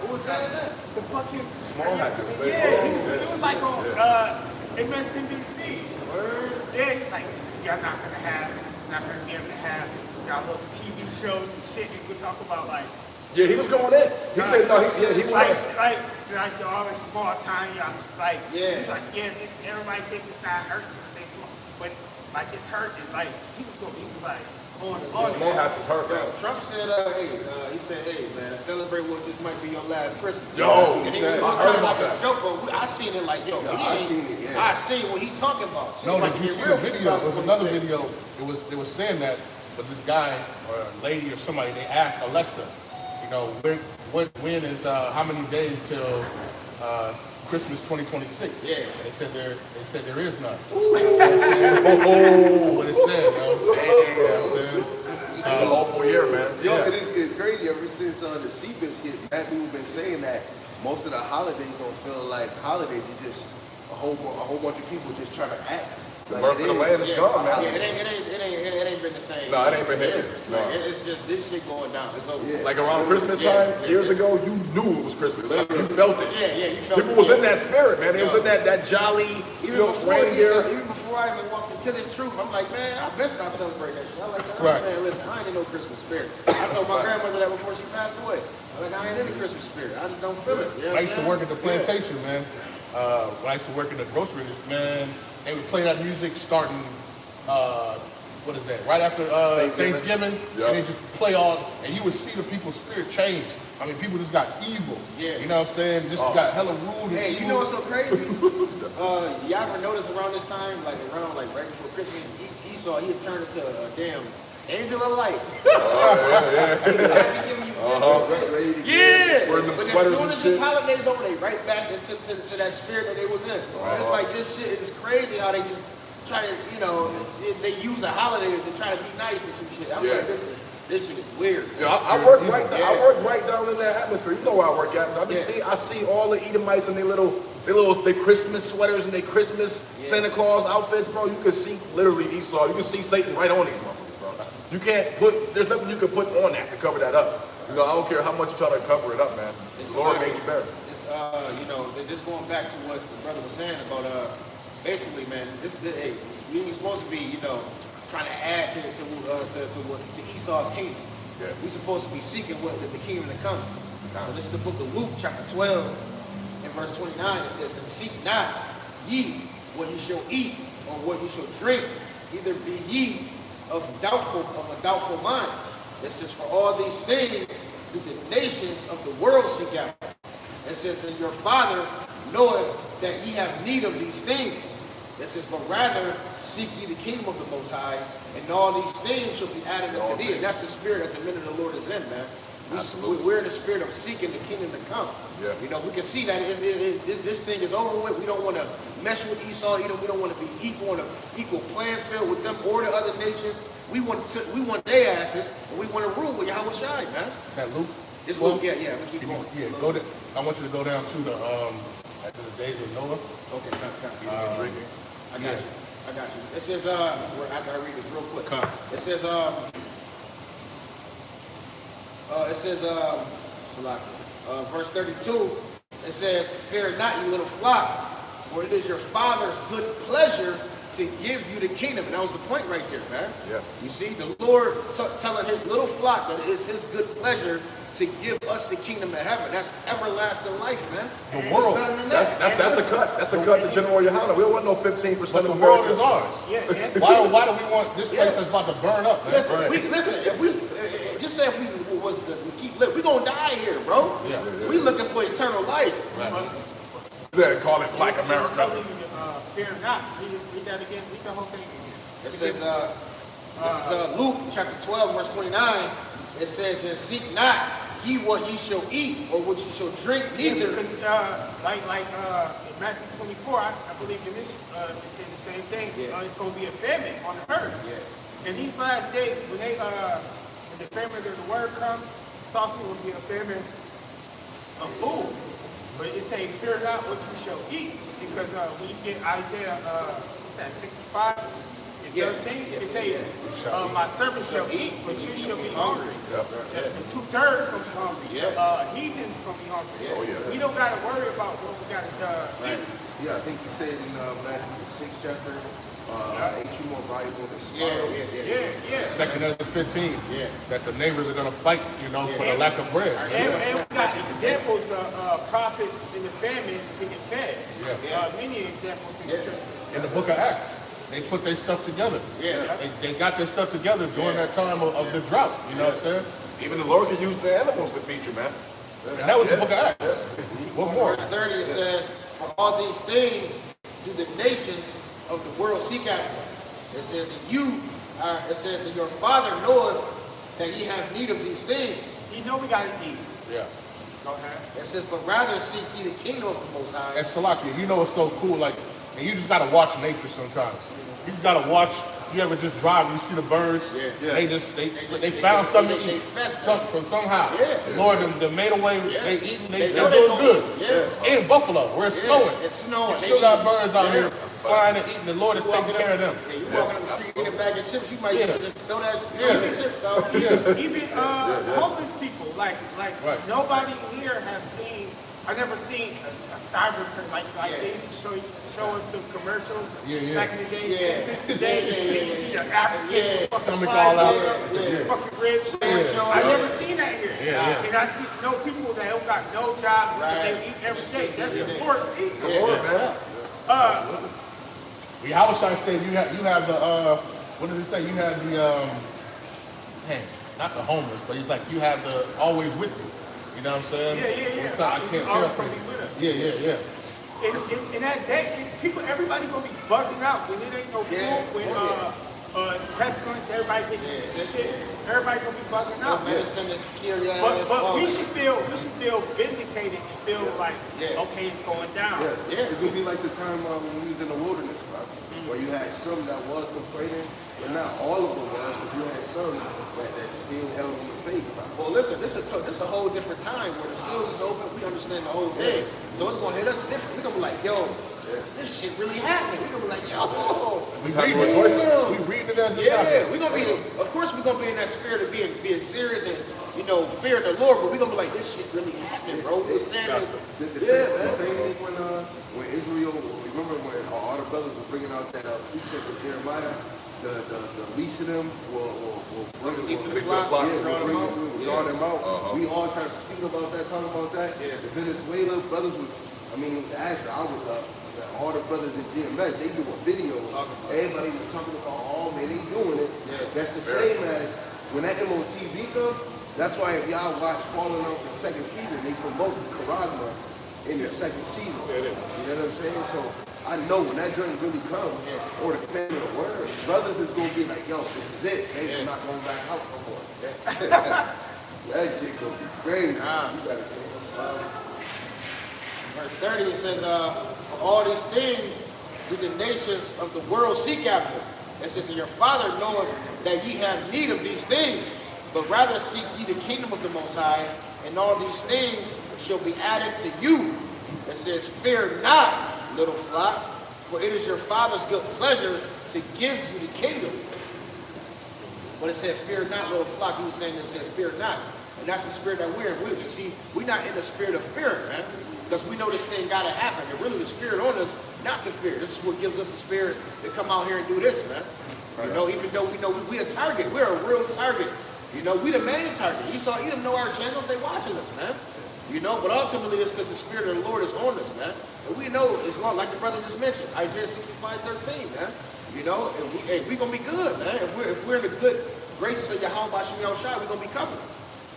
Who was saying that? the fucking Small actors. Yeah, it was like on MSNBC. Word. Yeah, he's like, y'all not gonna be able to have y'all little TV shows and shit. And we talk about Yeah, he was going in. He said no. He was. like all this small time, y'all Yeah. everybody think it's not hurting. Say small, but it's hurting. He was on Small hats is hurt, Yo, man. Trump said, he said, hey, man, celebrate what this might be your last Christmas. Yo, and he he said, was I heard kind of about like a that. joke, but I seen it like, yo, I seen it, yeah. I seen what he talking about. No, like, did you see real the video? There was another 2026. video. They was saying that, but this guy or a lady or somebody, they asked Alexa, when is how many days till Christmas 2026? Yeah. And they said there is none. You know what it said, yo. You know what I'm saying? It's an awful year, man. Yo, it's crazy. Ever since the Seabiscuit hit, that people been saying that most of the holidays don't feel like holidays. It's just a whole bunch of people just trying to act. The birth of the land is gone, man. Yeah, it ain't been the same. No, it ain't been here. No. It's just this shit going down. It's over. Yeah. Like around Christmas time, years ago, you knew it was Christmas. Like, you felt it. Yeah, you felt People it. was in that spirit, man. They was in that jolly, Even before I even walked into this truth, I'm like, man, I best stop celebrating that shit. I'm like, Right. man, listen, I ain't in no Christmas spirit. I told my grandmother that before she passed away. I'm like, I ain't in the Christmas spirit. I just don't feel it. You know I used to work at the Yeah. plantation, man. When I used to work in the grocery, man, they would play that music starting, what is that? Right after Thanksgiving, Yeah. and they just play all, and you would see the people's spirit change I mean, people just got evil. Yeah. You know what I'm saying? Just got hella rude. Hey, and you know evil. what's so crazy? Y'all ever notice around this time, like right before Christmas, Esau, he had turned into a damn angel of light. Yeah. Wearing them But as sweaters soon and as shit. this holiday's over, they right back into to that spirit that they was in. It's like this shit. It's crazy how they just try to, you know, they use a holiday to try to be nice and some shit. I'm like, this shit is weird. Yeah, I work right down. I work right down in that atmosphere. You know where I work at. I see all the Edomites and their Christmas sweaters and their Christmas Santa Claus outfits, bro. You can see literally Esau. You can see Satan right on these motherfuckers, bro. You can't put. There's nothing you can put on that to cover that up. You know, I don't care how much you try to cover it up, man. The Lord made you better. It's you know, just going back to what the brother was saying about basically, man, hey, we ain't supposed to be, you know, trying to add to Esau's kingdom. Yeah. We're supposed to be seeking what the kingdom to come. So this is the book of Luke, chapter 12, and verse 29. It says, "And seek not ye what ye shall eat or what ye shall drink, neither be ye of a doubtful mind. It says, for all these things do the nations of the world seek after. It says, and your Father knoweth that ye have need of these things. It says, but rather seek ye the kingdom of the Most High, and all these things shall be added unto thee." And that's the spirit that the minute the Lord is in, man. We're in the spirit of seeking the kingdom to come. Yeah. You know, we can see that this thing is over with. We don't want to mess with Esau. You know, we don't want to be equal on an equal playing field with them or the other nations. We want their asses, and we want to rule with Yahweh Shai, man. Is that Luke? It's Luke, yeah. We keep going. Yeah, go to. I want you to go down to the to the days of Noah. Okay, Eating and drinking. I got you. It says, I gotta read this real quick. It says, verse 32, it says, "Fear not, you little flock, for it is your Father's good pleasure to give you the kingdom." And that was the point right there, man. Yeah. You see, the Lord telling his little flock that it is his good pleasure to give us the kingdom of heaven. That's everlasting life, man. The world. What's better than that? That's a cut. That's a cut to General Yohana. We don't want no 15% But of the world America. is ours. Yeah, and Why do we want this place that's about to burn up, man? Listen, if we just say if we keep living, we gonna die here, bro. Yeah. We looking for eternal life. Said, call it Black It's America. telling you, fear not. Read that again. Read the whole thing again. It says, this is Luke chapter 12, verse 29. It says, "And seek not ye what ye shall eat or what ye shall drink, neither." Because like in Matthew 24, I believe in this, it's saying the same thing. Yeah. It's going to be a famine on the earth. Yeah. In these last days, when the famine of the word comes, it's also going to be a famine of food. But it says, "Fear not what you shall eat," because when you get Isaiah, what's that, 65 and 13, it says, "My servant shall eat, but you shall be hungry." The 2/3 gonna be hungry. Heathens gonna be hungry. Oh, yeah. We don't gotta worry about what we gotta eat. Yeah, I think you said in Matthew the 6th chapter, ain't you more valuable than Yeah, sparrows? Yeah. Second Ezra 15. Yeah. That the neighbors are gonna fight, you know, for the lack of bread. And we got examples of prophets in the famine getting fed. Yeah. Many examples in scripture. In the book of Acts, they put their stuff together. Yeah. They got their stuff together during that time of the drought. You know what I'm saying? Even the Lord can use the animals to feed you, man. And that was the book of Acts. What more? Verse 30, it says, "For all these things do the nations of the world seek after." It says, "And your Father knoweth that ye have need of these things." You know we gotta eat. Yeah. Go ahead. It says, "But rather seek ye the kingdom of the Most High." And Salakia, you know what's so cool? Like, and you just gotta watch nature sometimes. You just gotta watch. You ever just drive and you see the birds? Yeah. They found something to they eat. fester. Somehow. Yeah. Lord, they made a way. Yeah. They eating. They They're know doing they good. Yeah. In Buffalo, where it's snowing. It's snowing. You They still got eat. birds out Yeah. here flying and eating. The Lord is taking care of them. Yeah, you walking up the street, eat a bag of chips, you might just throw that chips out. Yeah. Even homeless people, like Right. nobody here have seen. I never seen a styrofoam like they used to show us the commercials back in the day. Yeah. Since today, you see the Africans with fucking Stomach flies all out. fucking ribs. Yeah. I never seen that here. Yeah. And I see no people that don't got no jobs, but they eat every day. That's the Lord eats. Yahushua said you have the what does it say? You have the not the homeless, but he's like you have the always with you. You know what I'm saying? Yeah. So I can't He's always tell. gonna be with us. Yeah. In that day, it's people, everybody gonna be bugging out when it ain't no food, when it's pestilence, everybody getting sick and shit. Everybody gonna be bugging out. Medicine and cure your ass. But we should feel vindicated and feel like, okay, it's going down. Yeah. It's gonna be like the time when we was in the wilderness, right? Where you had some that was complaining, but not all of them was, but you had some that still held on the faith, right? Well, listen, this is a whole different time where the seals is open. We understand the whole thing, so it's gonna hit us different. We're gonna be like, yo, this shit really happening. We're gonna be like, yo, We read it as it's happening. we're gonna be. Of course, we're gonna be in that spirit of being serious and fearing the Lord. But we're gonna be like, this shit really happening, bro. We're saying this. The same thing when Israel, remember when all the brothers were bringing out that precept of Jeremiah, the least of them will bring draw them out. We all started speaking about that, talking about that. The Venezuela brothers was, actually I was up. All the brothers in GMS, they do a video. Everybody was talking about, oh man, they doing it. That's the same as when that MOTV comes. That's why if y'all watch Falling Off the second season, they promote Karagma in the second season. You know what I'm saying? So I know when that joint really comes, or the family of the word, brothers is gonna be like, yo, this is it. They're not going back out no more. That shit gonna be crazy. You gotta Verse 30, it says, for all these things do the nations of the world seek after. It says, and your Father knoweth that ye have need of these things, but rather seek ye the kingdom of the Most High, and all these things shall be added to you. It says, fear not, little flock, for it is your Father's good pleasure to give you the kingdom. But it said, fear not, little flock. He was saying it said, fear not. And that's the spirit that we're in. You see, we're not in the spirit of fear, man. Because we know this thing got to happen. And really the spirit on us not to fear. This is what gives us the spirit to come out here and do this, man. You know, even though we know we a target. We're a real target. You know, we the main target. Esau, Edom know our channels. They watching us, man. You know, but ultimately it's because the spirit of the Lord is on us, man. And we know it's long, like the brother just mentioned, Isaiah 65:13, man. You know, and we going to be good, man. If we're in the good graces of Yahweh Bashim Yahushua, we're going to be covered.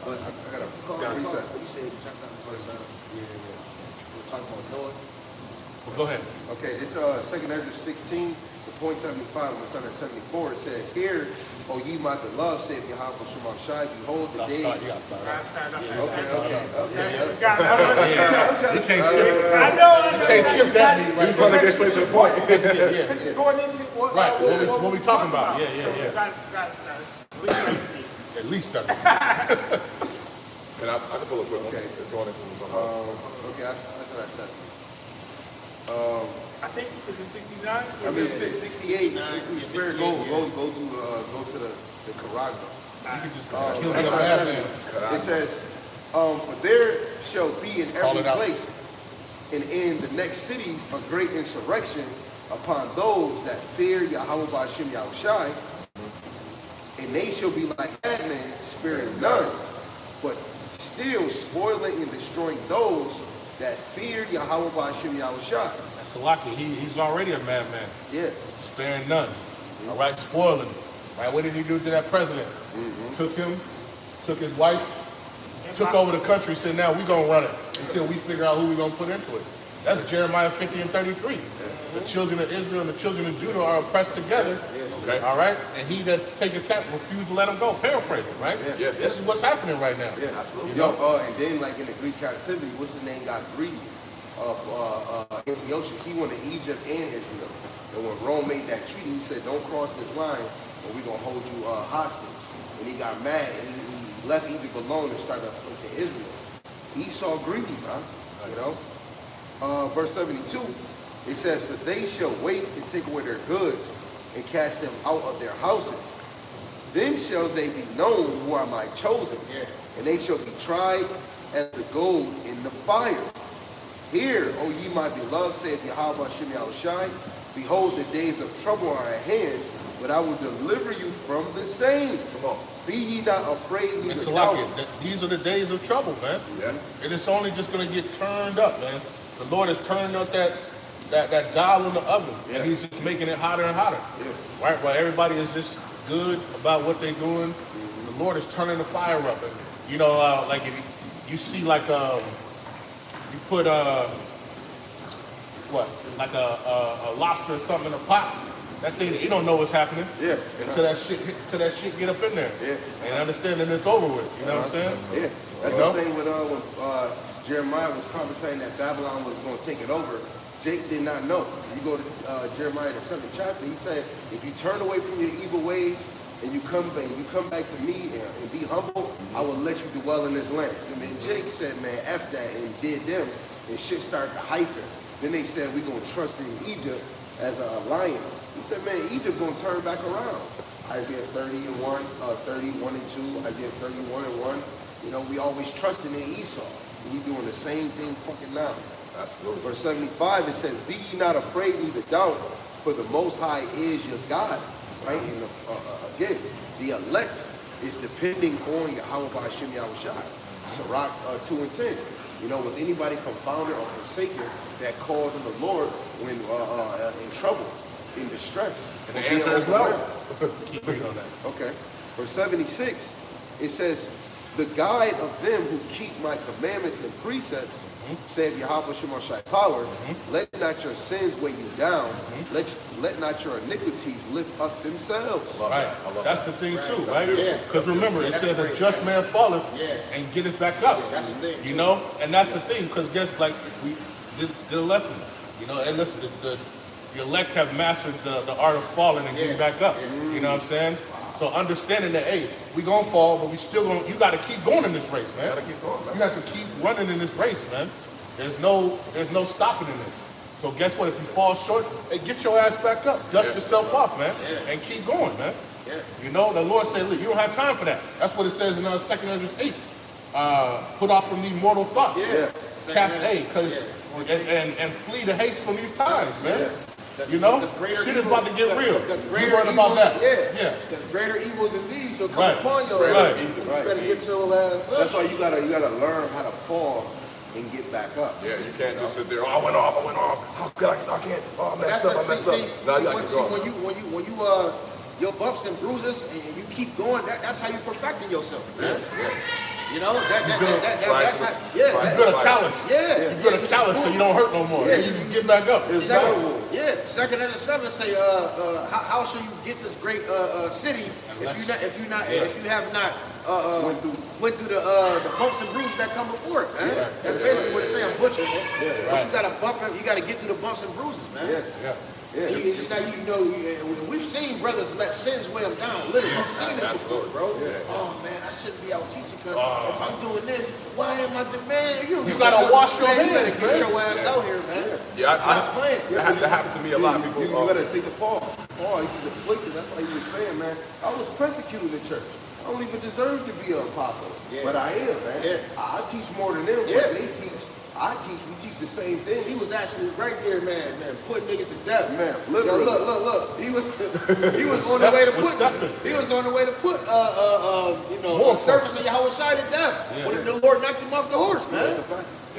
I got a call. Reset. You said check out the first time. We're talking about Noah. Well, go ahead. Okay, it's 2nd Ezra 16, the point 75, and 74. It says, here, O ye my beloved, saith Yahweh Shema Shai, behold the days. You gotta start. Okay. You can't skip. I know. You can't skip that beat, right? He's trying to get straight to the point. This is going into what we talking about. Yeah. At least 7. And I can pull a quick one. Okay. Going into Okay, that's what I said. I think, is it 69? I mean, 68. Spirit go to the Karagma. It says, for there shall be in every place and in the next cities a great insurrection upon those that fear Yahweh Bashim Yahushai, and they shall be like madmen, sparing none, but still spoiling and destroying those that fear Yahweh Bashim Yahushai. That's Salaki. He's already a madman. Yeah. Sparing none. All right, spoiling. Right, what did he do to that president? Took his wife, took over the country, said now we're going to run it until we figure out who we're going to put into it. That's Jeremiah 50 and 33. The children of Israel and the children of Judah are oppressed together. Okay. All right? And he that taketh captive refused to let them go. Paraphrasing, right? Yeah. This is what's happening right now. Yeah, absolutely. And then like in the Greek captivity, what's his name got greedy? Antiochus, he went to Egypt and Israel. And when Rome made that treaty, he said, don't cross this line or we're going to hold you hostage. And he got mad and he left Egypt alone and started afflicting Israel. Esau greedy, man. You know? Verse 72, it says, for they shall waste and take away their goods and cast them out of their houses. Then shall they be known who are my chosen, and they shall be tried as the gold in the fire. Hear, O ye my beloved, saith Yahweh Shem Yahushai, behold, the days of trouble are at hand, but I will deliver you from the same. Come on. Be ye not afraid, neither doubt. These are the days of trouble, man. Yeah. And it's only just going to get turned up, man. The Lord is turning up that dial in the oven, and he's just making it hotter and hotter. Yeah. Right? While everybody is just good about what they're doing, the Lord is turning the fire up. And, you know, like if you see like you put what, like a lobster or something in a pot. That thing, you don't know what's happening. Yeah. Until that shit get up in there. Yeah. And understand that it's over with. You know what I'm saying? Yeah. That's You the know? same with when Jeremiah was prophesying that Babylon was going to take it over. Jake did not know. You go to Jeremiah the 7th chapter. He said, if you turn away from your evil ways and you come back to me and be humble, I will let you dwell in this land. And then Jake said, man, F that, and did them, and shit started to hyphen. Then they said, we're going to trust in Egypt as an alliance. He said, man, Egypt going to turn back around. Isaiah 31 and 2, Isaiah 31 and 1. You know, we always trusting in Esau. We doing the same thing fucking now. Absolutely. Verse 75, it says, be ye not afraid neither doubt, for the Most High is your God. Right? And again, the elect is depending on Yahweh by Hashem Yahushai. Sirach 2 and 10. You know, with anybody confounded or forsaken that calls on the Lord when in trouble, in distress. And the answer is no. Keep reading on that. Okay. Verse 76, it says, the guide of them who keep my commandments and precepts, saith Yahweh Shemashai power, let not your sins weigh you down, let not your iniquities lift up themselves. Right. That's the thing too, right? Yeah. Because remember, it says a just man falleth and getteth back up. That's the thing. You know? And that's the thing, because guess like we did a lesson. You know, and listen, the elect have mastered the art of falling and getting back up. You know what I'm saying? So understanding that, hey, we gonna fall, but we still gonna, you gotta keep going in this race, man. Gotta keep going, man. You have to keep running in this race, man. There's no stopping in this. So guess what? If you fall short, hey, get your ass back up. Dust yourself off, man. And keep going, man. You know, the Lord said, look, you don't have time for that. That's what it says in 2 Ezra 8. Put off from these mortal thoughts. Cast and flee the haste from these times, man. You know, shit is about to get real. You learn about that. Yeah. Because greater evils than these shall come Right. upon your Right. ass. You better get your ass up. That's why you gotta learn how to fall and get back up. Yeah, you can't just sit there, oh, I went off. How could I can't, oh, I messed up. No, you gotta keep going. when you your bumps and bruises and you keep going, that's how you perfecting yourself, man. You know, that's how, You build a callus. Yeah. You build a callus so you don't hurt no more. Yeah. You just get back up. Second and the 7 say, how shall you get this great city if you have not went through the bumps and bruises that come before it, man. That's basically what it's saying. I'm butchering it. But you gotta bump it, you gotta get through the bumps and bruises, man. You know, we've seen brothers let sins weigh them down. Literally, we've seen it before, bro. Oh man, I shouldn't be out teaching because if I'm doing this, why am I doing, man? You gotta wash your hands, You better get your ass out here, man. Stop playing. That happened to me a lot. People, You gotta think of Paul. Paul, he was afflicted. That's why he was saying, man, I was persecuted in the church. I don't even deserve to be an apostle, but I am, man. I teach more than them. What they teach, I teach. We teach the same thing. He was actually right there, man, putting niggas to death. Man, Yo, literally. look. He was on the way to put service of Yahweh Shai to death. When the Lord knocked him off the horse, man.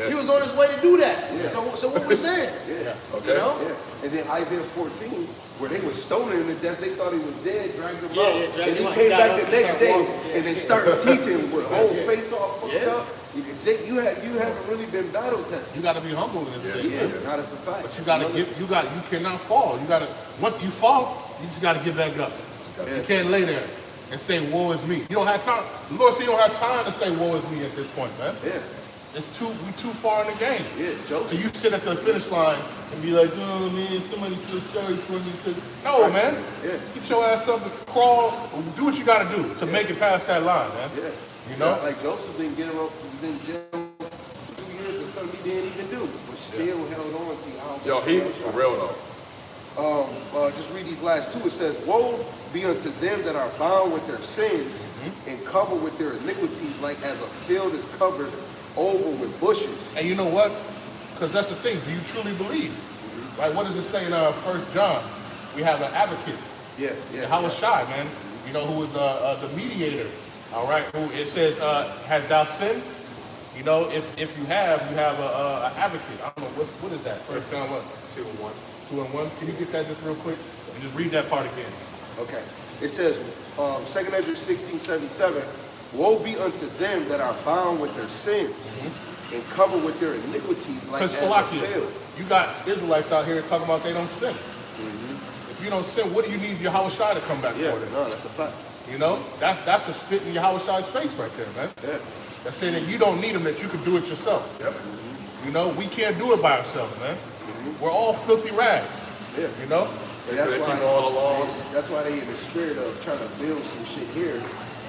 He was on his way to do that. So what we're saying, you know? And then Isaiah 14, where they were stoning him to death, they thought he was dead, dragged him out. dragged And he him out. came Got back up, the next started day, walking. and they started teaching with whole face all fucked up. Jake, you haven't really been battle tested. You gotta be humble in this thing. Now that's a fact. But you cannot fall. Once you fall, you just gotta get back up. You can't lay there and say, woe is me. You don't have time. The Lord said you don't have time to say woe is me at this point, man. We too far in the game. So you sit at the finish line and be like, oh man, somebody feels sorry for me. No, man. Get your ass up and crawl. Do what you gotta do to make it past that line, man. You know? Like Joseph didn't get him up, he was in jail for 2 years or something he didn't even do, but still held on to Yo, he for real though. Just read these last two. It says, woe be unto them that are bound with their sins and covered with their iniquities, like as a field is covered over with bushes. And you know what? Because that's the thing. Do you truly believe? Right? What does it say in 1 John? We have an advocate. Yahweh Shai, man. You know, who is the mediator. All right. Who it says, has thou sinned? You know, if you have an advocate. I don't know what is that. 1 John 1, 2 and 1. 2 and 1. Can you get that just real quick? And just read that part again. Okay. It says, 2 Ezra 16:77. Woe be unto them that are bound with their sins and covered with their iniquities like Because as a Salakia, veil. you got Israelites out here talking about they don't sin. If you don't sin, what do you need Yahweh Shai to come back Yeah, for then? no, that's a fact. You know, that's a spit in Yahweh Shai's face right there, man. Yeah. That's saying that you don't need him, that you can do it yourself. Yep. You know, we can't do it by ourselves, man. We're all filthy rags. Yeah. You know? They say they keep all the laws. That's why they in the spirit of trying to build some shit here,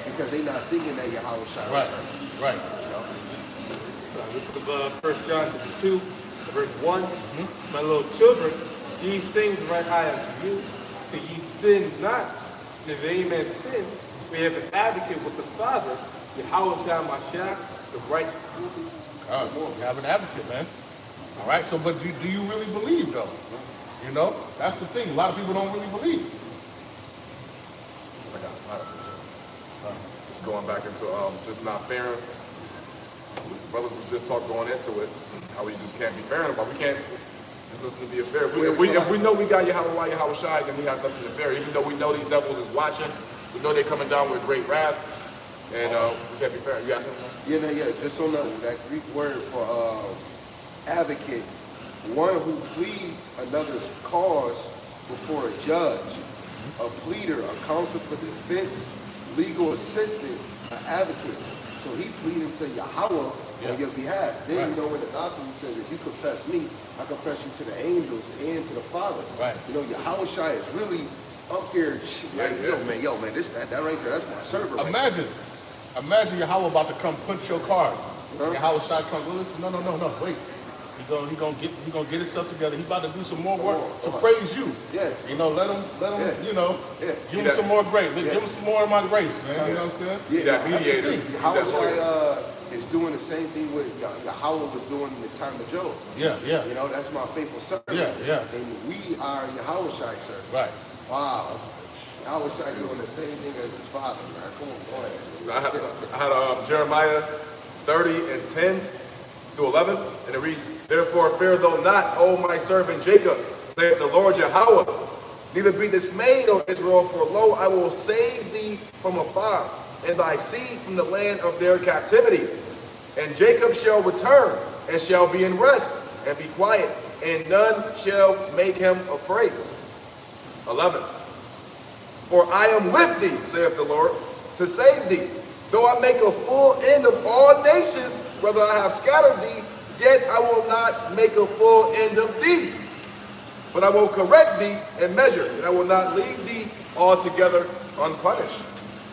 because they not thinking that Yahweh Shai Right, right. Book of 1 John chapter 2, verse 1. My little children, these things write I unto you, that ye sin not. And if any man sin, we have an advocate with the Father, Yahweh Shai Mashiach, the righteous. You have an advocate, man. All right, so but do you really believe though? You know, that's the thing. A lot of people don't really believe. I got it. Just going back into just not fair. Brothers was just going into it, how we just can't be fair about. We can't. There's nothing to be fair. If we know we got Yahweh Shai, then we have nothing to fear. Even though we know these devils is watching, we know they're coming down with great wrath, and we can't be fair. You asking me? Yeah. Just on that Greek word for advocate, one who pleads another's cause before a judge, a pleader, a counsel for defense, legal assistant, an advocate. So he pleading to Yahweh on your behalf. Then you know when the gospel says, if you confess me, I confess you to the angels and to the Father. Right. You know, Yahweh Shai is really up there. Like, yo man, this that right there, that's my server. Imagine Yahweh about to come punch your card. Huh? Yahweh Shai comes, well, listen, no, wait. He gonna get himself together. He about to do some more work to praise you. Yeah. You know, let him, you know, give him some more grace. Give him some more of my grace, man. You know what I'm saying? Yeah, that mediator. Yahweh Shai is doing the same thing what Yahweh was doing in the time of Job. Yeah. You know, that's my faithful servant. Yeah. And we are Yahweh Shai servant. Right. Wow. Yahweh Shai doing the same thing as his father, man. Come on, go ahead. I had Jeremiah 30 and 10 through 11, and it reads, Therefore fear thou not, O my servant Jacob, saith the Lord Yahweh, neither be dismayed, O Israel, for lo, I will save thee from afar, and thy seed from the land of their captivity. And Jacob shall return, and shall be in rest, and be quiet, and none shall make him afraid. 11. For I am with thee, saith the Lord, to save thee. Though I make a full end of all nations, whether I have scattered thee, yet I will not make a full end of thee. But I will correct thee and measure, and I will not leave thee altogether unpunished.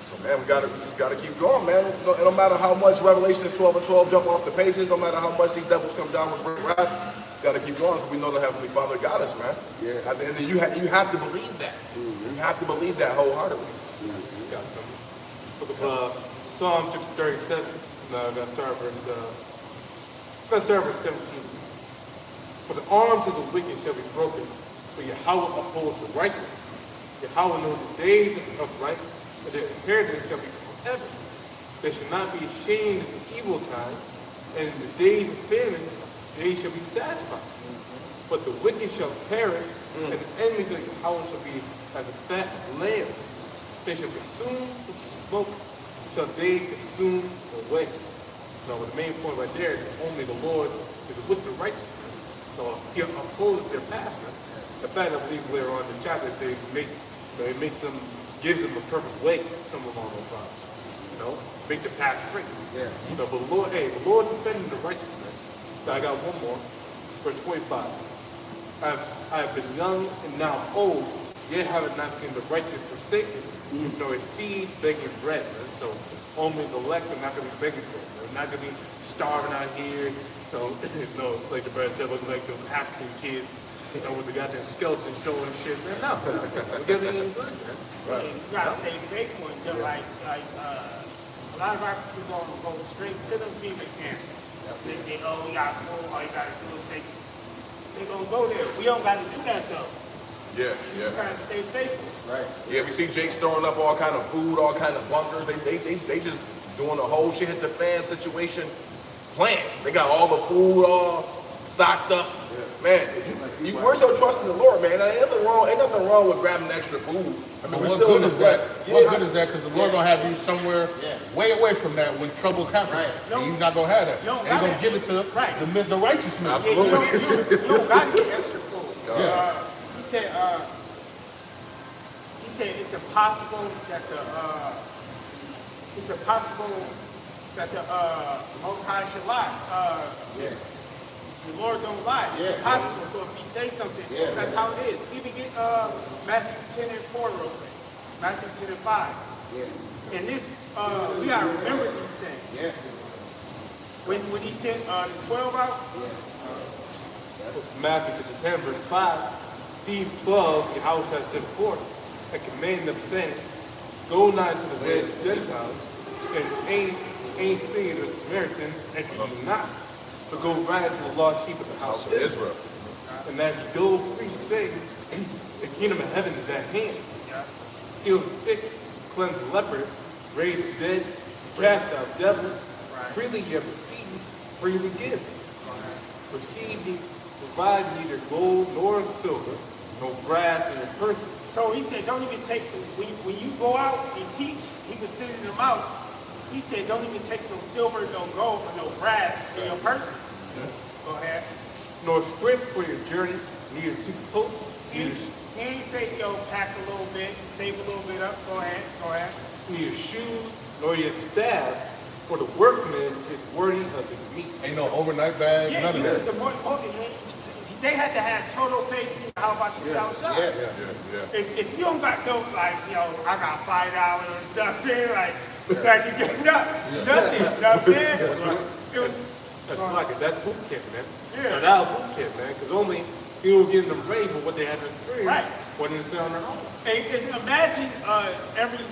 So man, we just gotta keep going, man. It don't matter how much Revelations 12 and 12 jump off the pages, no matter how much these devils come down with great wrath, gotta keep going, because we know the Heavenly Father got us, man. Yeah. And then you have to believe that. You have to believe that wholeheartedly. Book of Psalm chapter 37. I'm gonna start verse 17. For the arms of the wicked shall be broken, but Yahweh upholds the righteous. Yahweh knows the days of the upright, and their inheritance shall be forever. They shall not be ashamed in the evil time, and in the days of famine they shall be satisfied. But the wicked shall perish, and the enemies of Yahweh shall be as the fat of lambs. They shall consume with smoke, shall they consume away. So the main point right there is only the Lord is with the righteous. So he upholds their path. The fact, I believe later on in the chapter, say it makes them, gives them a perfect way, some of those lives. You know, make the path straight. Yeah. You know, but the Lord defending the righteous man. So I got one more, verse 25. I have been young and now old, yet have I not seen the righteous forsaken, nor his seed begging bread. Man. So only the elect are not going to be begging bread. They're not going to be starving out here. So, like the brother said, looking like those African kids, with the goddamn skeleton showing shit. Man, no, we're going to be eating good, man. Right. You gotta stay faithful until like a lot of our people go straight to the FEMA camps. They say, oh, we got food, all you gotta do is say, they're gonna go there. We don't gotta do that though. Yeah. You just gotta stay faithful. Right. Yeah, we see Jake's throwing up all kind of food, all kind of bunkers. They just doing the whole shit hit the fan situation plan. They got all the food all stocked up. man, where's your trust in the Lord, man? Ain't nothing wrong with grabbing extra food. I mean, But we're what still good in the is that? flesh. What good is that? Because the Lord gonna have you somewhere way away from that when trouble happens, Right. and you're not gonna have that. You don't And He's gonna gotta- give it to the righteous man. Absolutely. You don't gotta get extra food. Yeah. He said it's impossible that the Most High should lie. The Lord don't lie. It's impossible. So if he say something, that's how it is. Even get Matthew 10:4 real quick. Matthew 10:5. And this, we gotta remember these things. When he sent the 12 out, Matthew chapter 10, verse 5, these 12 the house has sent forth, and command them, saying, go not to the way of the Gentiles, and ain't seeing the Samaritans, and do not, but go right to the lost sheep of the house of Israel. And as you go preach, saying, the kingdom of heaven is at hand. Heal the sick, cleanse the lepers, raise the dead, cast out devils. Freely you have received, freely give. Receive ye, provide neither gold nor silver, nor brass in your purses. so he said, don't even take, when you go out and teach, he was sending them out. He said, don't even take no silver, no gold, or no brass in your purses. Go ahead. Nor scrip for your journey, neither two coats, He ain't say, yo, pack a little bit, save a little bit up. Go ahead. neither shoes, nor your staffs, for the workman is worthy of his meat. Ain't no overnight bag, Yeah, none of that. they had to have total faith in how about you shop. If you don't got no, like, I got $5, you know what I'm saying? Like you get nothing, you know what I'm saying? It was, That's boot camp, man. Yeah. That was boot camp, man, because only he was getting them ready for what they had to experience Right. wasn't to on their own. and imagine every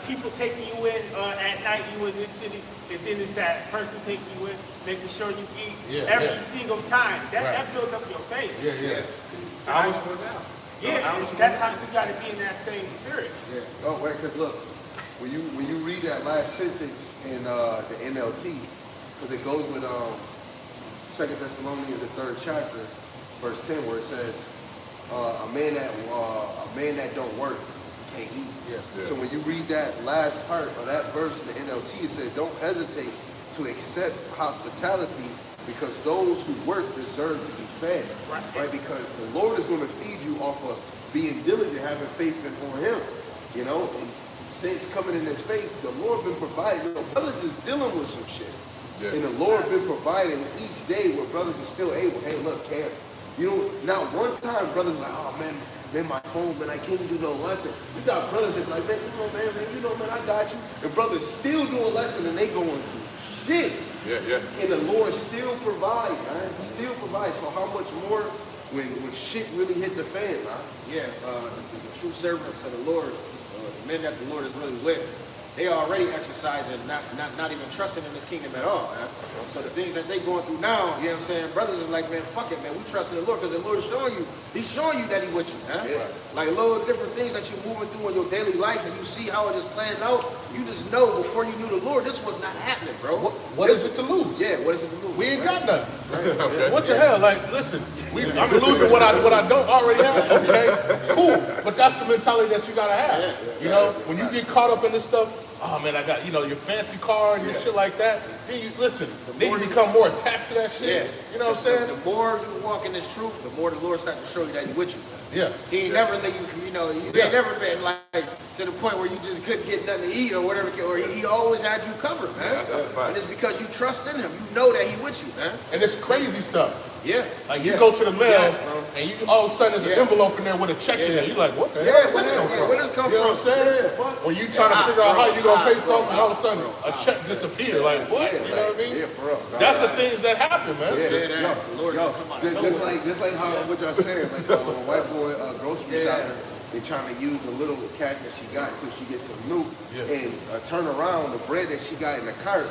people taking you in at night, you in this city, and then it's that person taking you in, making sure you eat every single time. That builds up your faith. I was going down. That's how we got to be in that same spirit. Oh, wait, because look, when you read that last sentence in the NLT, because it goes with 2 Thessalonians, the 3rd chapter, verse 10, where it says, a man that don't work can't eat. So when you read that last part of that verse in the NLT, it says, don't hesitate to accept hospitality, because those who work deserve to be fed. Right? Because the Lord is going to feed you off of being diligent, having faith on Him. And saints coming in His faith, the Lord been providing. Brothers is dealing with some shit. And the Lord been providing each day where brothers are still able. Hey, look, Cam, not one time brothers like, oh man, my phone, man, I can't do no lesson. You got brothers that like, man, man, I got you. And brothers still do a lesson and they going through shit. And the Lord still provides, man. Still provides. So how much more when shit really hit the fan, man? The true servants of the Lord, the men that the Lord is really with, they already exercising, not even trusting in this kingdom at all, man. So the things that they going through now, you know what I'm saying? Brothers is like, man, fuck it, man. We trust in the Lord because the Lord is showing you. He's showing you that He with you, man. Like little different things that you're moving through in your daily life, and you see how it is playing out. You just know before you knew the Lord, this was not happening, bro. What is it to lose? What is it to lose? We ain't got nothing. What the hell? Like, listen, I'm losing what I don't already have. Okay, cool. But that's the mentality that you gotta have. When you get caught up in this stuff, oh man, I got your fancy car and your shit like that. Then you listen. Then you become more attached to that shit. You know what I'm saying? The more you walk in this truth, the more the Lord starts to show you that He's with you. He ain't never let you. You ain't never been like to the point where you just couldn't get nothing to eat or whatever. Or He always had you covered, man. And it's because you trust in Him. You know that He with you, man. And it's crazy stuff. Like you go to the mail and you all of a sudden there's an envelope in there with a check in there. You're like, what the hell? Where's this come from? Where does this come You know from? what I'm saying? When you trying to figure out how you gonna pay something, and all of a sudden a check disappears. Like what? You know what I mean? That's the things that happen, man. Just like how what y'all saying, like when a white boy grocery shopping, they trying to use the little cash that she got until she gets some new, and turn around the bread that she got in the cart.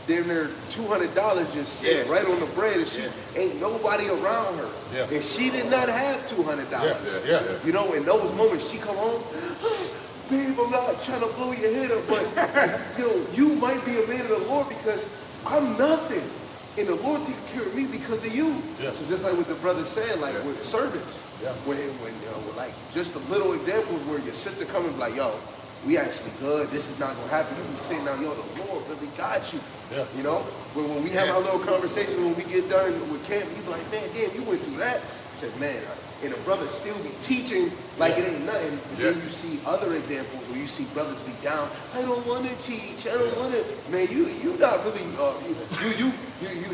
Damn near $200 just sitting right on the bread, and she ain't nobody around her, and she did not have $200. In those moments she come home, babe, I'm not trying to blow your head up, but you might be a man of the Lord because I'm nothing. And the Lord takes care of me because of you. Yes. So just like what the brother said, like with servants, when like just the little examples where your sister coming like, yo, we actually good. This is not gonna happen. You be saying now, yo, the Lord really got you. Yeah. You know, when we have our little conversation, when we get done with camp, you be like, man, damn, you went through that. I said, man, and the brothers still be teaching like it ain't nothing. But then you see other examples where you see brothers be down. I don't want to teach. I don't want to. Man, you not really.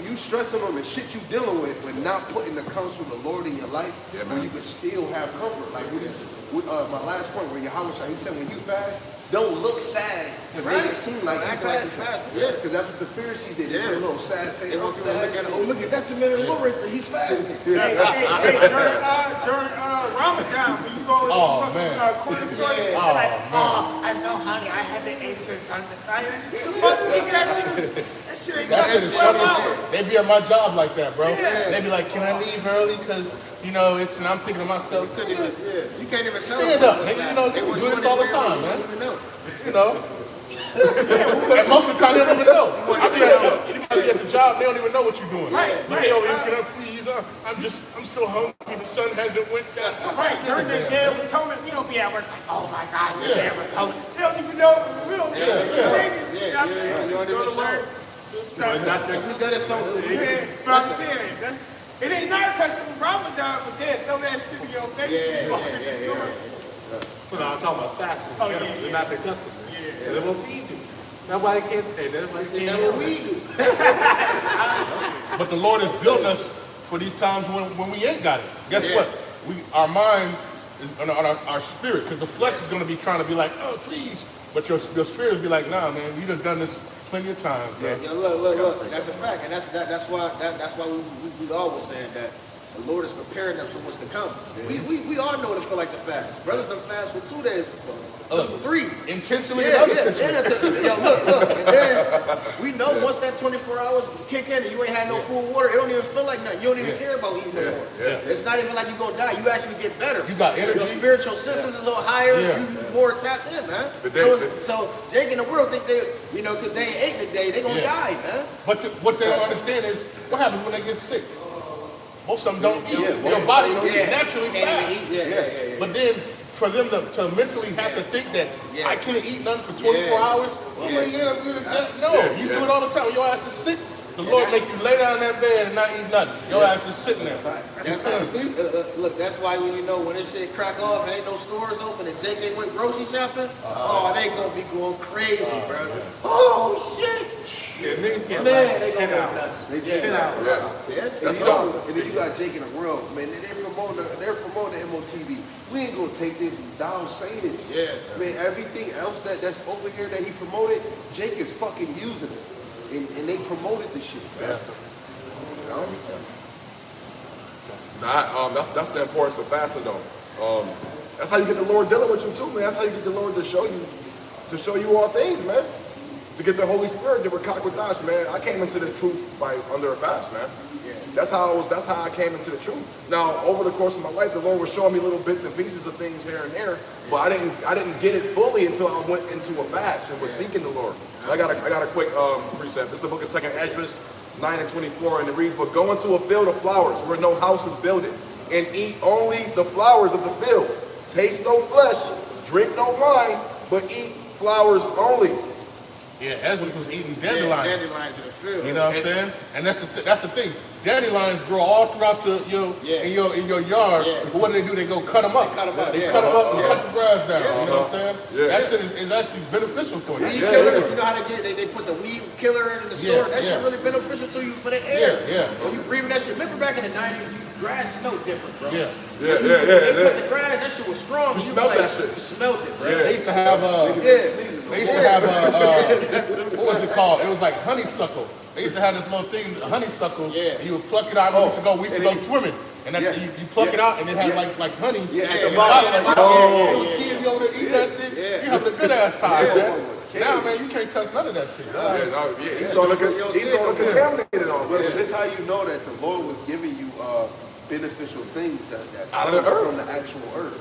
You stressing on the shit you dealing with, but not putting the counsel of the Lord in your life, where you can still have comfort. Like with my last point, where Yahweh, he said, when you fast, don't look sad to make it seem like you fast. Yeah, because that's what the Pharisees did. They put a little sad face. Look at that's the man of the Lord right there. He's fasting. Hey, during Ramadan, when you go to these fucking corner stores, they're like, I'm so hungry. I haven't ate since Sunday. The fuck, nigga, that shit ain't got That shit is 12 funny as hours. shit. They be at my job like that, bro. They be like, can I leave early? Because, you know, it's, and I'm thinking to myself, You can't even tell stand up, nigga. You know, they do this all the time, man. You know? And most of the time, they don't even know. I be at the job, they don't even know what you're doing. Look, hey, over here, can I please? I'm so hungry. The sun hasn't went down. Right, during the Day of Atonement, we don't be at work like, oh my gosh, the Day of Atonement. They don't even know. We don't go to work. We done it so Yeah, but I'm saying, it ain't not custom Ramadan, but they throw that shit in your face. No, I'm talking about fasting. Oh, yeah, They're not their customers. Yeah. That's what we do. Nobody can say that. That's what we do. But the Lord has built us for these times when we ain't got it. Guess what? Our mind is on our spirit, because the flesh is going to be trying to be like, oh, please. But your spirit will be like, nah, man, we done this plenty of times, bro. Yeah, look. That's a fact, and that's why we always saying that the Lord is preparing us for what's to come. We all know what it feel like to fast. Brothers done fast for 2 days before. 3. Intentionally and unintentionally. Yo, look. And then we know once that 24 hours kick in and you ain't had no food, water, it don't even feel like nothing. You don't even care about eating no more. It's not even like you're gonna die. You actually get better. You got energy. Your spiritual systems is a little higher. You more tapped in, man. So Jake and the world think they, because they ain't ate today, they gonna die, man. But what they don't understand is what happens when they get sick. Most of them don't eat. Your body naturally fast. But then for them to mentally have to think that I can't eat nothing for 24 hours, no, you do it all the time. When your ass is sick, the Lord make you lay down in that bed and not eat nothing. Your ass is sitting there. Look, that's why when this shit crack off and ain't no stores open and Jake ain't went grocery shopping, they gonna be going crazy, bro. Oh shit! Man, they gonna go nuts. They 10 hours. And then you got Jake in the world, man. They're promoting MOTV. We ain't gonna take this and down say this. Man, everything else that's over here that he promoted, Jake is fucking using it. And they promoted the shit. That's the importance of fasting, though. That's how you get the Lord dealing with you too, man. That's how you get the Lord to show you all things, man. To get the Holy Spirit, to Rakakwadash, man. I came into the truth under a fast, man. That's how I came into the truth. Now, over the course of my life, the Lord was showing me little bits and pieces of things here and there, but I didn't get it fully until I went into a fast and was seeking the Lord. I got a quick precept. This is the book of 2nd Ezra, 9:24, and it reads, "But go into a field of flowers where no house is builded, and eat only the flowers of the field. Taste no flesh, drink no wine, but eat flowers only." Yeah, Ezra was eating dandelions. Dandelions in the field. You know what I'm saying? And that's the thing. Dandelions grow all throughout in your yard. But what do? They go cut them up. They cut them up and cut the grass down. You know what I'm saying? That shit is actually beneficial for you. Weed killers, you know how to get it? They put the weed killer in the store. That shit really beneficial to you for the air. When you breathing that shit. Remember back in the 90s, grass smelled different, bro. They cut the grass, that shit was strong. You smelled that shit. You smelled it, bro. They used to have what was it called? It was like honeysuckle. They used to have this little thing, honeysuckle, and you would pluck it out. We used to go swimming, and you pluck it out, and it had like honey. At the bottom. Little kids, you over there eat that shit. You having a good ass time, man. Now, man, you can't touch none of that shit. He's all contaminated on. This is how you know that the Lord was giving you beneficial things that out of the earth, from the actual earth.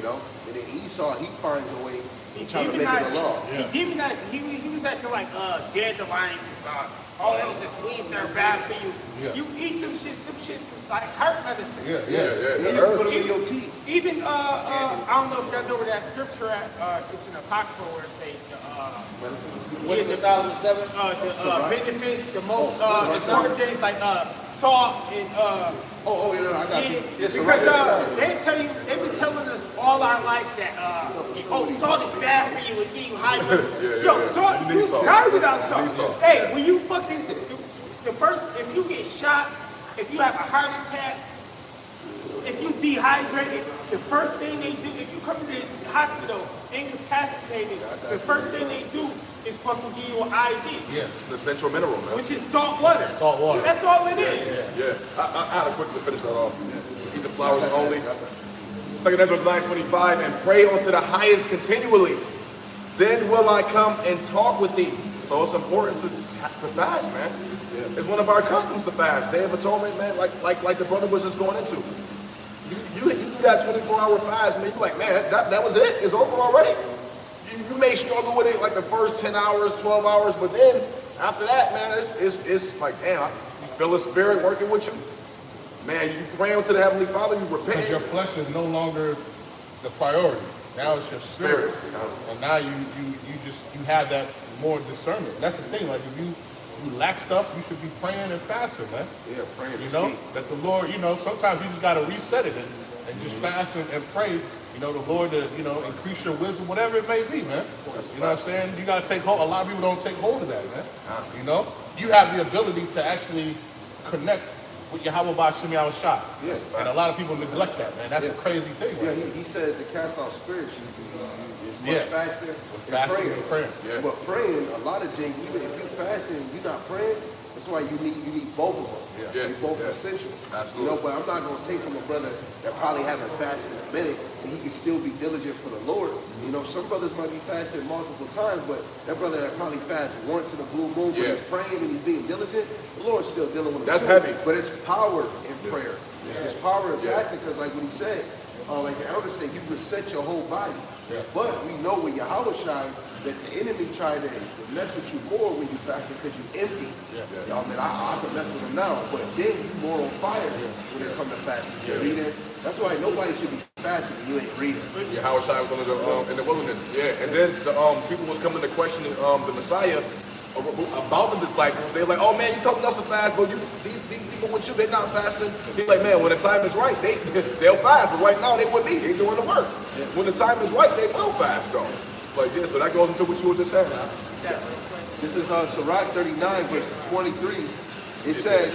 You know, and then Esau, he finds a way He to try to make it a law. He demonized. He was acting like dead the lions was oh, that was just sweet, they're bad for you. Yeah. You eat them shits is like heart medicine. Yeah. And you can put them in your teeth. Even I don't know if y'all know where that scripture at. It's in Apocrypha where it say Wisdom of Solomon 7. the benefits, the most important things like salt and I got you. Yes, so because right there. they been telling us all our life that salt is bad for you and give you high blood. Yo, salt, You need you salt. die without You need salt. salt. Hey, when you fucking if you get shot, if you have a heart attack, if you dehydrated, the first thing they do, if you come to the hospital incapacitated, the first thing they do is fucking give you an IV. Yeah. It's an essential mineral, man. Which is salt water. Salt water. That's all it is. Yeah, I had to quickly finish that off. Eat the flowers only. 2 Ezra 9:25, and pray unto the highest continually. Then will I come and talk with thee. So it's important to fast, man. It's one of our customs to fast. Day of Atonement, man, like the brother was just going into. You do that 24-hour fast, man. You're like, man, that was it? It's over already? You may struggle with it like the first 10 hours, 12 hours, but then after that, man, it's like, damn, you feel the spirit working with you. Man, you praying to the Heavenly Father, you Because repent. your flesh is no longer the priority. Now it's your spirit. And now you have that more discernment. That's the thing. Like if you lack stuff, you should be praying and fasting, man. Yeah, praying You is know, key. that the Lord, sometimes you just got to reset it and just fast and pray, the Lord to, increase your wisdom, whatever it may be, man. You know what I'm saying? You got to take hold. A lot of people don't take hold of that, man. You have the ability to actually connect with Yahweh Ba'Shem Yahushua. Yeah. And a lot of people neglect that, man. That's a crazy thing, Yeah, right? he said to cast out spirits, it's much Yeah. faster Fasting than and praying. praying. But praying, a lot of Jake, even if you're fasting, you're not praying. That's why you need both of them. Yeah. They're both Yeah. essential. Absolutely. But I'm not gonna take from a brother that probably haven't fasted in a minute, and he can still be diligent for the Lord. Some brothers might be fasting multiple times, but that brother that probably fasts once in a blue moon, but he's praying and he's being diligent, the Lord's still dealing with him. That's too. heavy. But it's power in prayer. It's power in fasting, because like what he said, like the elder said, you reset your whole body. But we know with Yahweh shine that the enemy tried to mess with you more when you fasted because you empty. Y'all, man, I can mess with him now, but then you more on fire when it comes to fasting. You reading? That's why nobody should be fasting if you ain't reading. Yeah, Howard Shai was in the wilderness. Yeah, and then the people was coming to question the Messiah about the disciples. They were like, oh man, you telling us to fast, but these people with you, they're not fasting. He's like, man, when the time is right, they'll fast, but right now they with me, they doing the work. When the time is right, they will fast though. Like so that goes into what you were just saying. This is Sirach 39, verse 23. It says,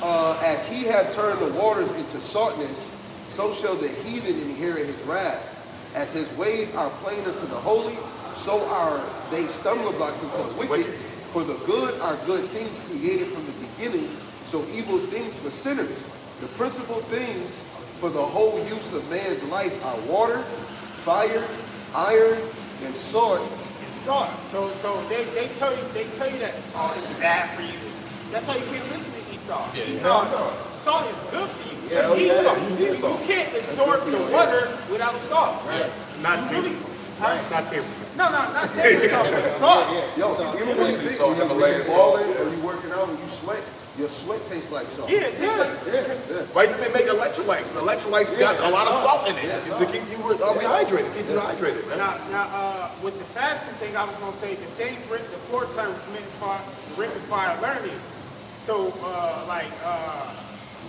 as he have turned the waters into saltness, so shall the heathen inherit his wrath. As his ways are plain unto the holy, so are they stumbling blocks unto the wicked. For the good are good things created from the beginning, so evil things for sinners. The principal things for the whole use of man's life are water, fire, iron, and sword. Salt. So they tell you that salt is bad for you. That's why you can't listen to Esau. Esau, salt is good for you. Yeah, You need salt. you need salt. You can't absorb the water without salt. Right. Not You really, not table. no, not table salt, but salt. Yo, even when you think salt, when Himalayan you're salt. balling or you working out and you sweat, your sweat tastes like salt. Yeah, it tastes like Why do they make electrolytes? And electrolytes got a lot of salt in it to keep you rehydrated, keep you hydrated, man. Now, with the fasting thing, I was gonna say the things written aforetime was written for our learning. So,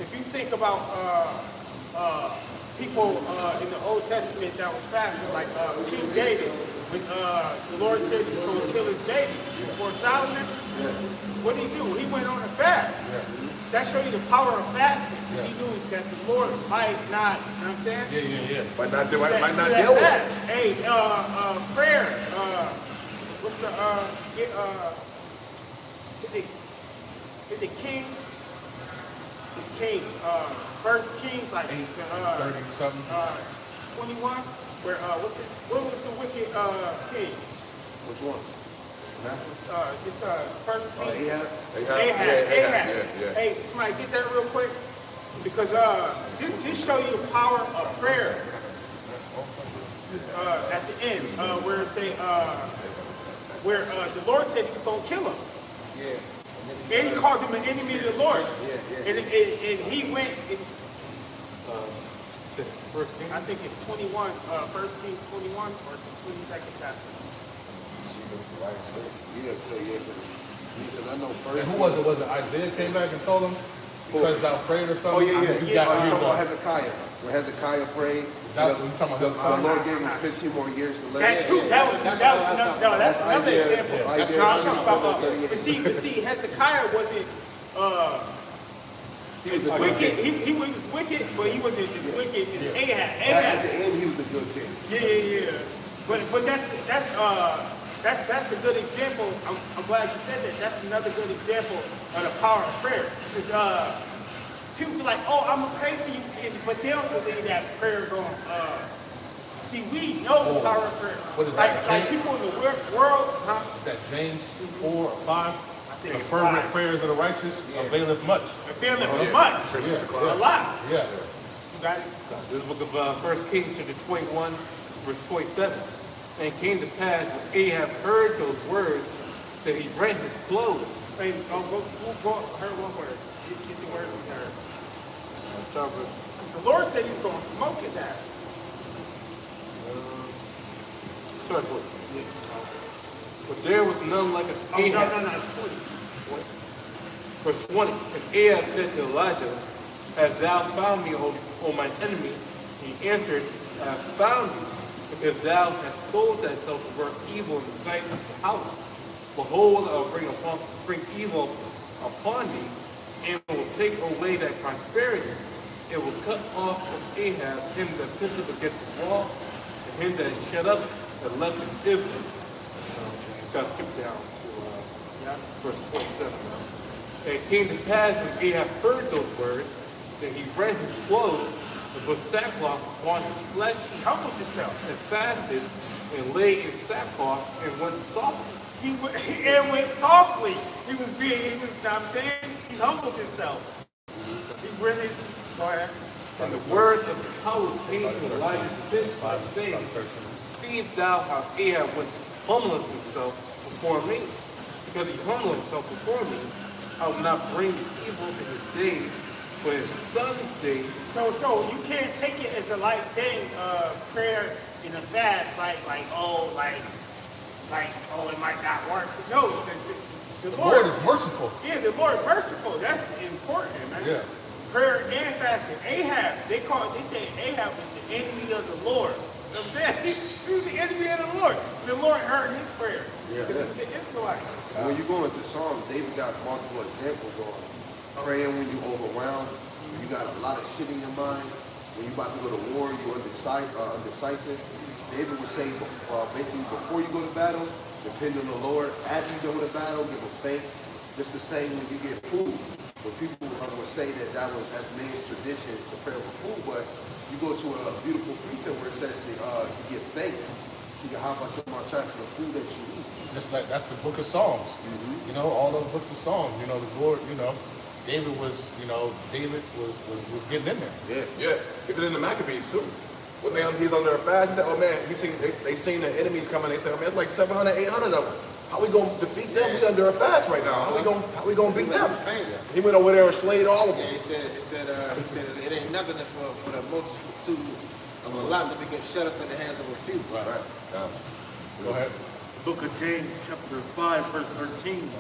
if you think about people in the Old Testament that was fasting, like King David, when the Lord said he was gonna kill his baby before Solomon, what did he do? He went on a fast. That shows you the power of fasting. He knew that the Lord might not, you know what I'm saying? Yeah. Might not deal with Fast. it. Hey, prayer. What's the is it Kings? It's Kings. First Kings, like 30 something. 21. Where what was the wicked king? Which one? It's First Kings. Ahab. Hey, somebody get that real quick, because this show you the power of prayer. at the end, where it say, where the Lord said he was going to kill him. Yeah. And he called him an enemy of the Lord. Yeah. And he went, First Kings. I think it's 21, 1 Kings 21 or the 22nd chapter. Because I know first. And who was it? Was it Isaiah came back and told him because thou prayed or Oh something? yeah. You You're got talking you about know. Hezekiah. When Hezekiah prayed, That what you talking the about? Lord gave him 15 more years to live. That too. That's another Isaiah. example. That's No, I'm talking Isaiah. about. But see, Hezekiah wasn't. He was It's a good wicked. king. He was wicked, but he wasn't as wicked as Ahab. At the end, he was a good king. Yeah. But that's a good example. I'm glad you said that. That's another good example of the power of prayer. Because people be like, oh, I'm gonna pray for you, but they don't believe that prayer going. See, we know the power of prayer. What is like that, like James? people in the world, huh? Is that James 4 or 5? think The it's fervent 5. prayers of the righteous availeth much. It feeling much, a lot. Yeah. You got it. This is the book of 1 Kings chapter 21, verse 27. And it came to pass when Ahab heard those words that he rent his clothes. Hey, go, her one word. Get the words in her. Start with, Because the Lord said he was going to smoke his ass. start with. But there was none like an Oh, Ahab. no, 20. Verse 20. And Ahab said to Elijah, Hast thou found me, O mine enemy? He answered, I have found you, because thou hast sold thyself to work evil in the sight of the house. Behold, I will bring evil upon thee, and will take away thy prosperity. It will cut off from Ahab him that pisseth against the wall, and him that is shut up, that left in Israel. Gotta skip down to verse 27 now. And it came to pass when Ahab heard those words, that he rent his clothes and put sackcloth upon his flesh, He humbled himself. and fasted, and lay in sackcloth, and went softly. He went softly. He was, you know what I'm saying? He humbled himself. He really, go ahead. And the words of the power came to Elijah saying, Seest thou how Ahab went humbling himself before me? Because he humbled himself before me, I will not bring evil to his days, but his son's days. So you can't take it as a light thing, prayer in a fast, like oh, it might not work. No, the The Lord is merciful. Yeah, the Lord merciful. That's important, man. Yeah. Prayer and fasting. Ahab, they say Ahab was the enemy of the Lord. You know what I'm saying? He was the enemy of the Lord. The Lord heard his prayer. Because he was an Israelite. And when you go into Psalms, David got multiple examples on praying when you overwhelmed, when you got a lot of shit in your mind, when you about to go to war, you're undecisive. David would say, basically, before you go to battle, depend on the Lord. After you go to battle, give him thanks. Just the same when you get food. But people would say that's man's tradition is to pray over food, but you go to a beautiful precept where it says to give thanks to Yahweh for the food that you eat. Just like that's the book of Psalms. Mm-hmm. You know, all those books of Psalms. You know, the Lord. You know, David was getting in there. Yeah. Even in the Maccabees too. When he's under a fast, he said, "Oh man, they seen the enemies coming. They said, oh man, it's like 700, 800 of them. How we gonna defeat them? We under a fast right now. How we gonna beat them?" He went over there and slayed all of them. Yeah, he said it ain't nothing for the multitude of a lot to be get shut up in the hands of a few. Right. Go ahead. Book of James, chapter 5, verse 13.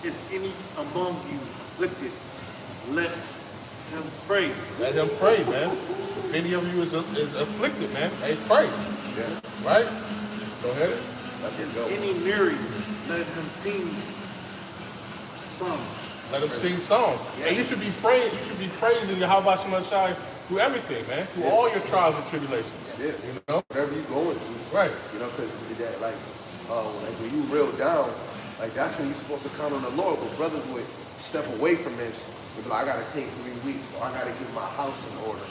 Is any among you afflicted? Let him pray. Let him pray, man. If any of you is afflicted, man, hey, pray. Yeah. Right? Go ahead. That's it. Is Go. any married? Let him sing songs. Let him sing songs. And you should be praying. You should be praising Yahweh Shema Shai through everything, man. Through all your trials and tribulations. Yeah. You know? Whatever you're going through. Right. You know, because that, like when you real down, like that's when you're supposed to count on the Lord. But brothers would step away from this. They'd be like, I got to take 3 weeks, or I got to get my house in order.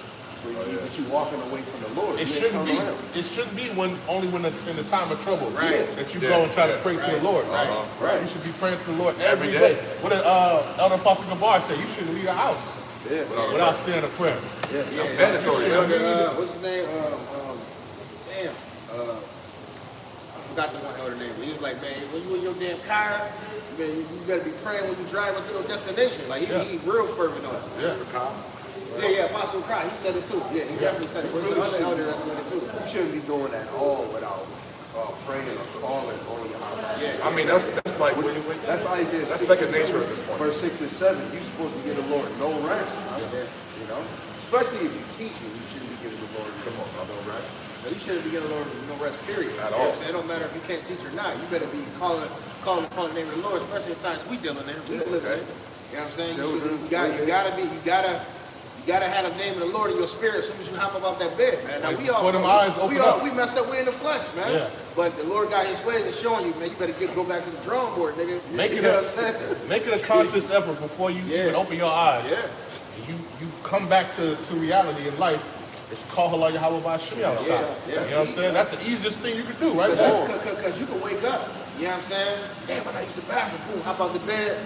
But you walking away from the Lord. It You ain't shouldn't coming be. around. It shouldn't be only when in the time of trouble, Right. That you go and try to pray to the Lord. Right. You should be praying to the Lord every Every day. day. What did Elder Apostle Gabar say? You shouldn't leave the house Yeah. without saying a prayer. Yeah. Mandatory. What's his name? Damn. forgot the one elder name. He was like, man, when you in your damn car, man, you better be praying when you driving to your destination. Like he real fervent on it. Yeah, Apostle Kai, he said it too. Yeah, he definitely said it. There's another elder that said it too. You shouldn't be doing that all without praying or calling on your house. Yeah. I mean, that's like That's Isaiah. that's 6, second nature at this point. Verse 6 and 7. You're supposed to give the Lord no rest. You know, especially if you're teaching, you shouldn't be giving the Lord no rest. You shouldn't be giving the Lord no rest, period. At You know all. what I'm saying? It don't matter if you can't teach or not. You better be calling upon the name of the Lord, especially the times we dealing in, we living in. You know what I'm saying? You gotta have the name of the Lord in your spirit as soon as you hop up out that bed, man. Now Before them eyes open up. We mess up, we in the flesh, man. Yeah. But the Lord got his ways of showing you, man, you better go back to the drawing board, nigga. Make You it know a- what I'm saying? Make it a conscious effort before you even open your eyes. Yeah. You come back to reality in life. It's called Halal Yahweh Ba'Shem. Yeah. You know what I'm saying? That's the easiest thing you can do, right there. Because you can wake up, you know what I'm saying? Damn, I gotta use the bathroom. Boom, hop out the bed,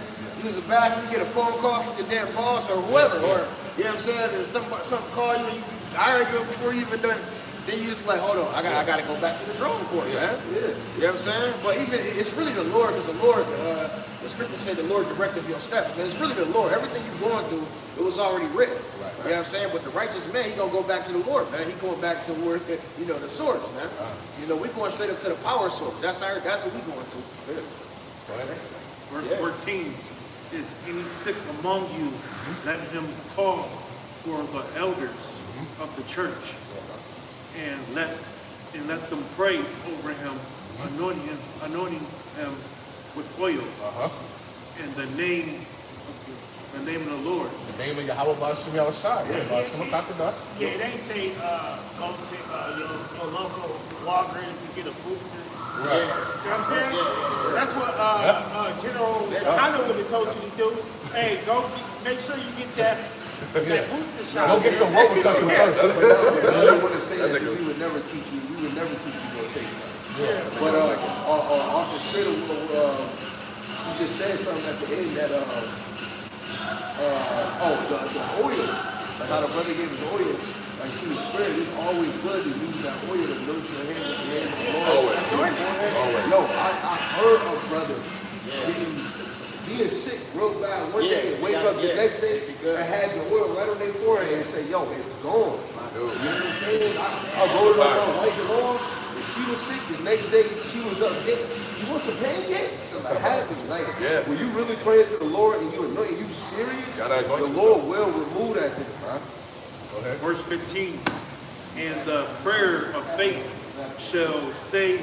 use the bathroom, get a phone call from your damn boss or whoever. Or, you know what I'm saying? And something call you, and you argue before you even done. Then you just like, hold on, I gotta go back to the drawing board, man. You know what I'm saying? But even, it's really the Lord, because the Lord, the scriptures say the Lord directed your steps, man. It's really the Lord. Everything you're going through, it was already written. You know what I'm saying? But the righteous man, he gonna go back to the Lord, man. He going back to where, you know, the source, man. You know, we going straight up to the power source. That's what we going to. Verse 14 is any sick among you, let him call for the elders of the church, and let them pray over him, anointing him with oil in the name of the Lord. The name of Yahweh Ba'Shem Yahushua. Yeah, it ain't say go to your local Walgreens and get a booster. Right. You know what I'm saying? That's what General China would have told you to do. Hey, make sure you get that booster shot. Go get some Robitussin first. I don't want to say that we would never teach you. We would never teach you to take that. But off the straight, you just said something at the end that the oil, like how the brother gave us oil, like through the spirit, it's always good to use that oil to nourish your hand with the name of the Lord. Always. Yo, I heard of brothers being sick real bad one day and wake up the next day and had the oil right on their forehead and say, yo, it's gone. You know what I'm saying? I rolled it on, wipe it off. If she was sick, the next day she was up. You want some pancakes? I'm like, happy. Like, when you really pray to the Lord and you anoint, you serious, the Lord will remove that thing, man. Go ahead. Verse 15, and the prayer of faith shall save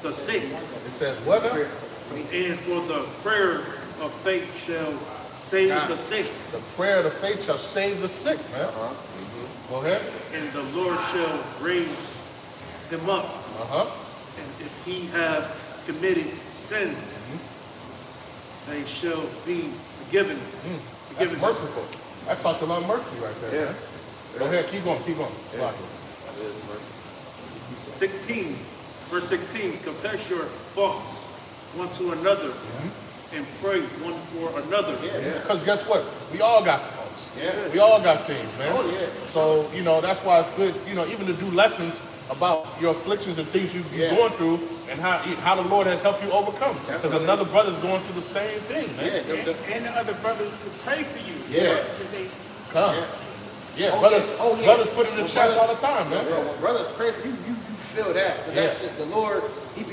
the sick, It says what? and for the prayer of faith shall save the sick, The prayer of the faith shall save the sick, man. Go ahead. and the Lord shall raise him up. And if he have committed sin, they shall be forgiven. That's merciful. I talked about mercy right there. Man. Go ahead, keep going. 16, verse 16, confess your faults one to another and pray one for another. Because guess what? We all got faults. We all got things, man. So, you know, that's why it's good, you know, even to do lessons about your afflictions and things you've been going through and how the Lord has helped you overcome. Because another brother's going through the same thing, man. And the other brothers could pray for you. Come. Brothers put in the chest all the time, man. When brothers pray for you, you feel that. But that's it. The Lord, he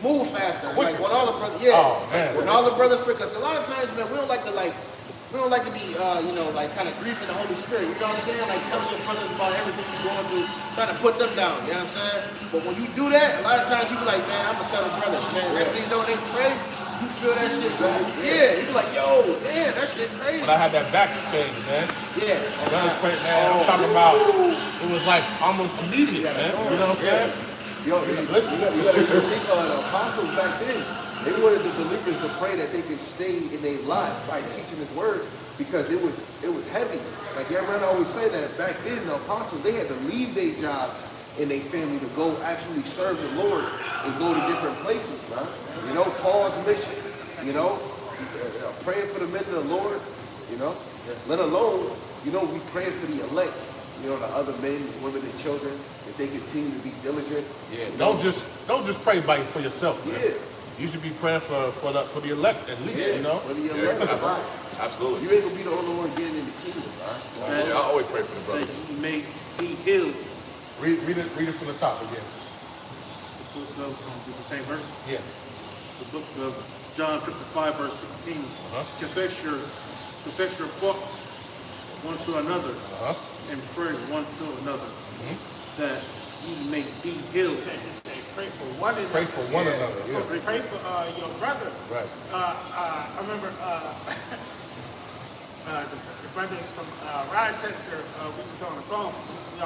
move faster. Like when all the brothers, when all the brothers pray, because a lot of times, man, we don't like to be, you know, like kind of grieving the Holy Spirit. You know what I'm saying? Like telling your brothers about everything you're going through, trying to put them down. You know what I'm saying? But when you do that, a lot of times you be like, man, I'm gonna tell the brothers, man. Next thing you know, they pray. You feel that shit, bro. Yeah, you be like, yo, damn, that shit crazy. When I had that back change, man. Brothers pray, man. I'm talking about. It was like almost immediate, man. You know what I'm saying? Yo, listen, you gotta think of the apostles back then. They wanted the believers to pray that they could stay in their life by teaching His word because it was heavy. Like everyone always say that back then the apostles, they had to leave their jobs and their family to go actually serve the Lord and go to different places, man. You know, Paul's mission, you know, praying for the men of the Lord, you know, let alone, you know, we praying for the elect. you know, the other men, women, and children, if they continue to be diligent. Yeah, you don't know. just pray by for yourself, man. Yeah. You should be praying for the elect at least, Yeah, you know. for the elect, right? Absolutely. You ain't gonna be the only one getting in the kingdom, right? I always pray for the That brothers. he may be healed. Read it from the top again. The book of, this is the same verse? Yeah. The book of John chapter 5, verse 16. Confess your faults one to another and pray one to another that ye may be healed. Pray for one another. Pray for one another. You're supposed to pray for your brothers. Right. I remember the brothers from Rochester. We was on the phone. We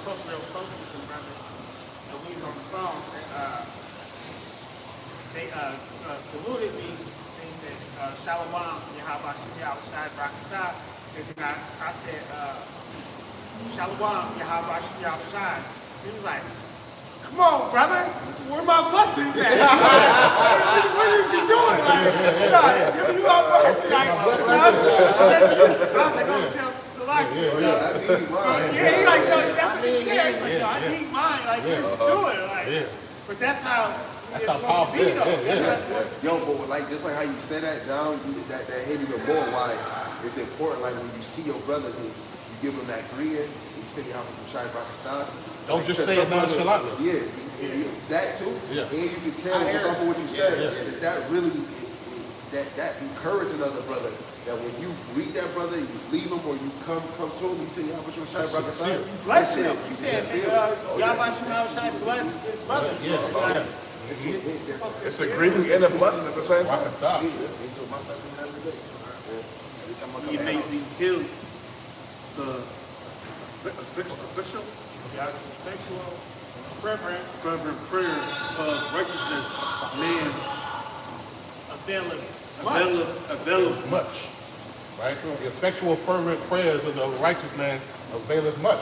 talked real close with the brothers, and we was on the phone. And, they saluted me. They said, "Shalom, Yahweh Shemiyah Shai Brakatah." And then I said, "Shalom, Yahweh Shemiyah Shai." He was like, "Come on, brother, where my blessings at? what is you doing? Like, giving you our blessings. Like, I was like, oh, Chelsea Select. Yeah, he like, yo, that's what he said. He's like, yo, I need mine. Like, what is you doing? Like, but that's how it's supposed to be, though. That's how it's supposed to be. Yo, but like just like how you say that down, that hit even more. Why it's important. Like when you see your brothers and you give them that greeting, and you say you have to Shai Brakatah. Don't just say it nonchalantly. Yeah, that too. Yeah. And you can tell based off of what you said that really that encouraging other brother. That when you greet that brother, you leave him or you come to him, you say Yahweh Shai Brakatah. Bless him. You said, Yahweh Shai bless his brother. Yeah. It's a greeting and a blessing at the same time. Ye may be healed. The official, fervent prayer of righteousness, man availeth Much. Right? The effectual fervent prayers of the righteous man availeth much.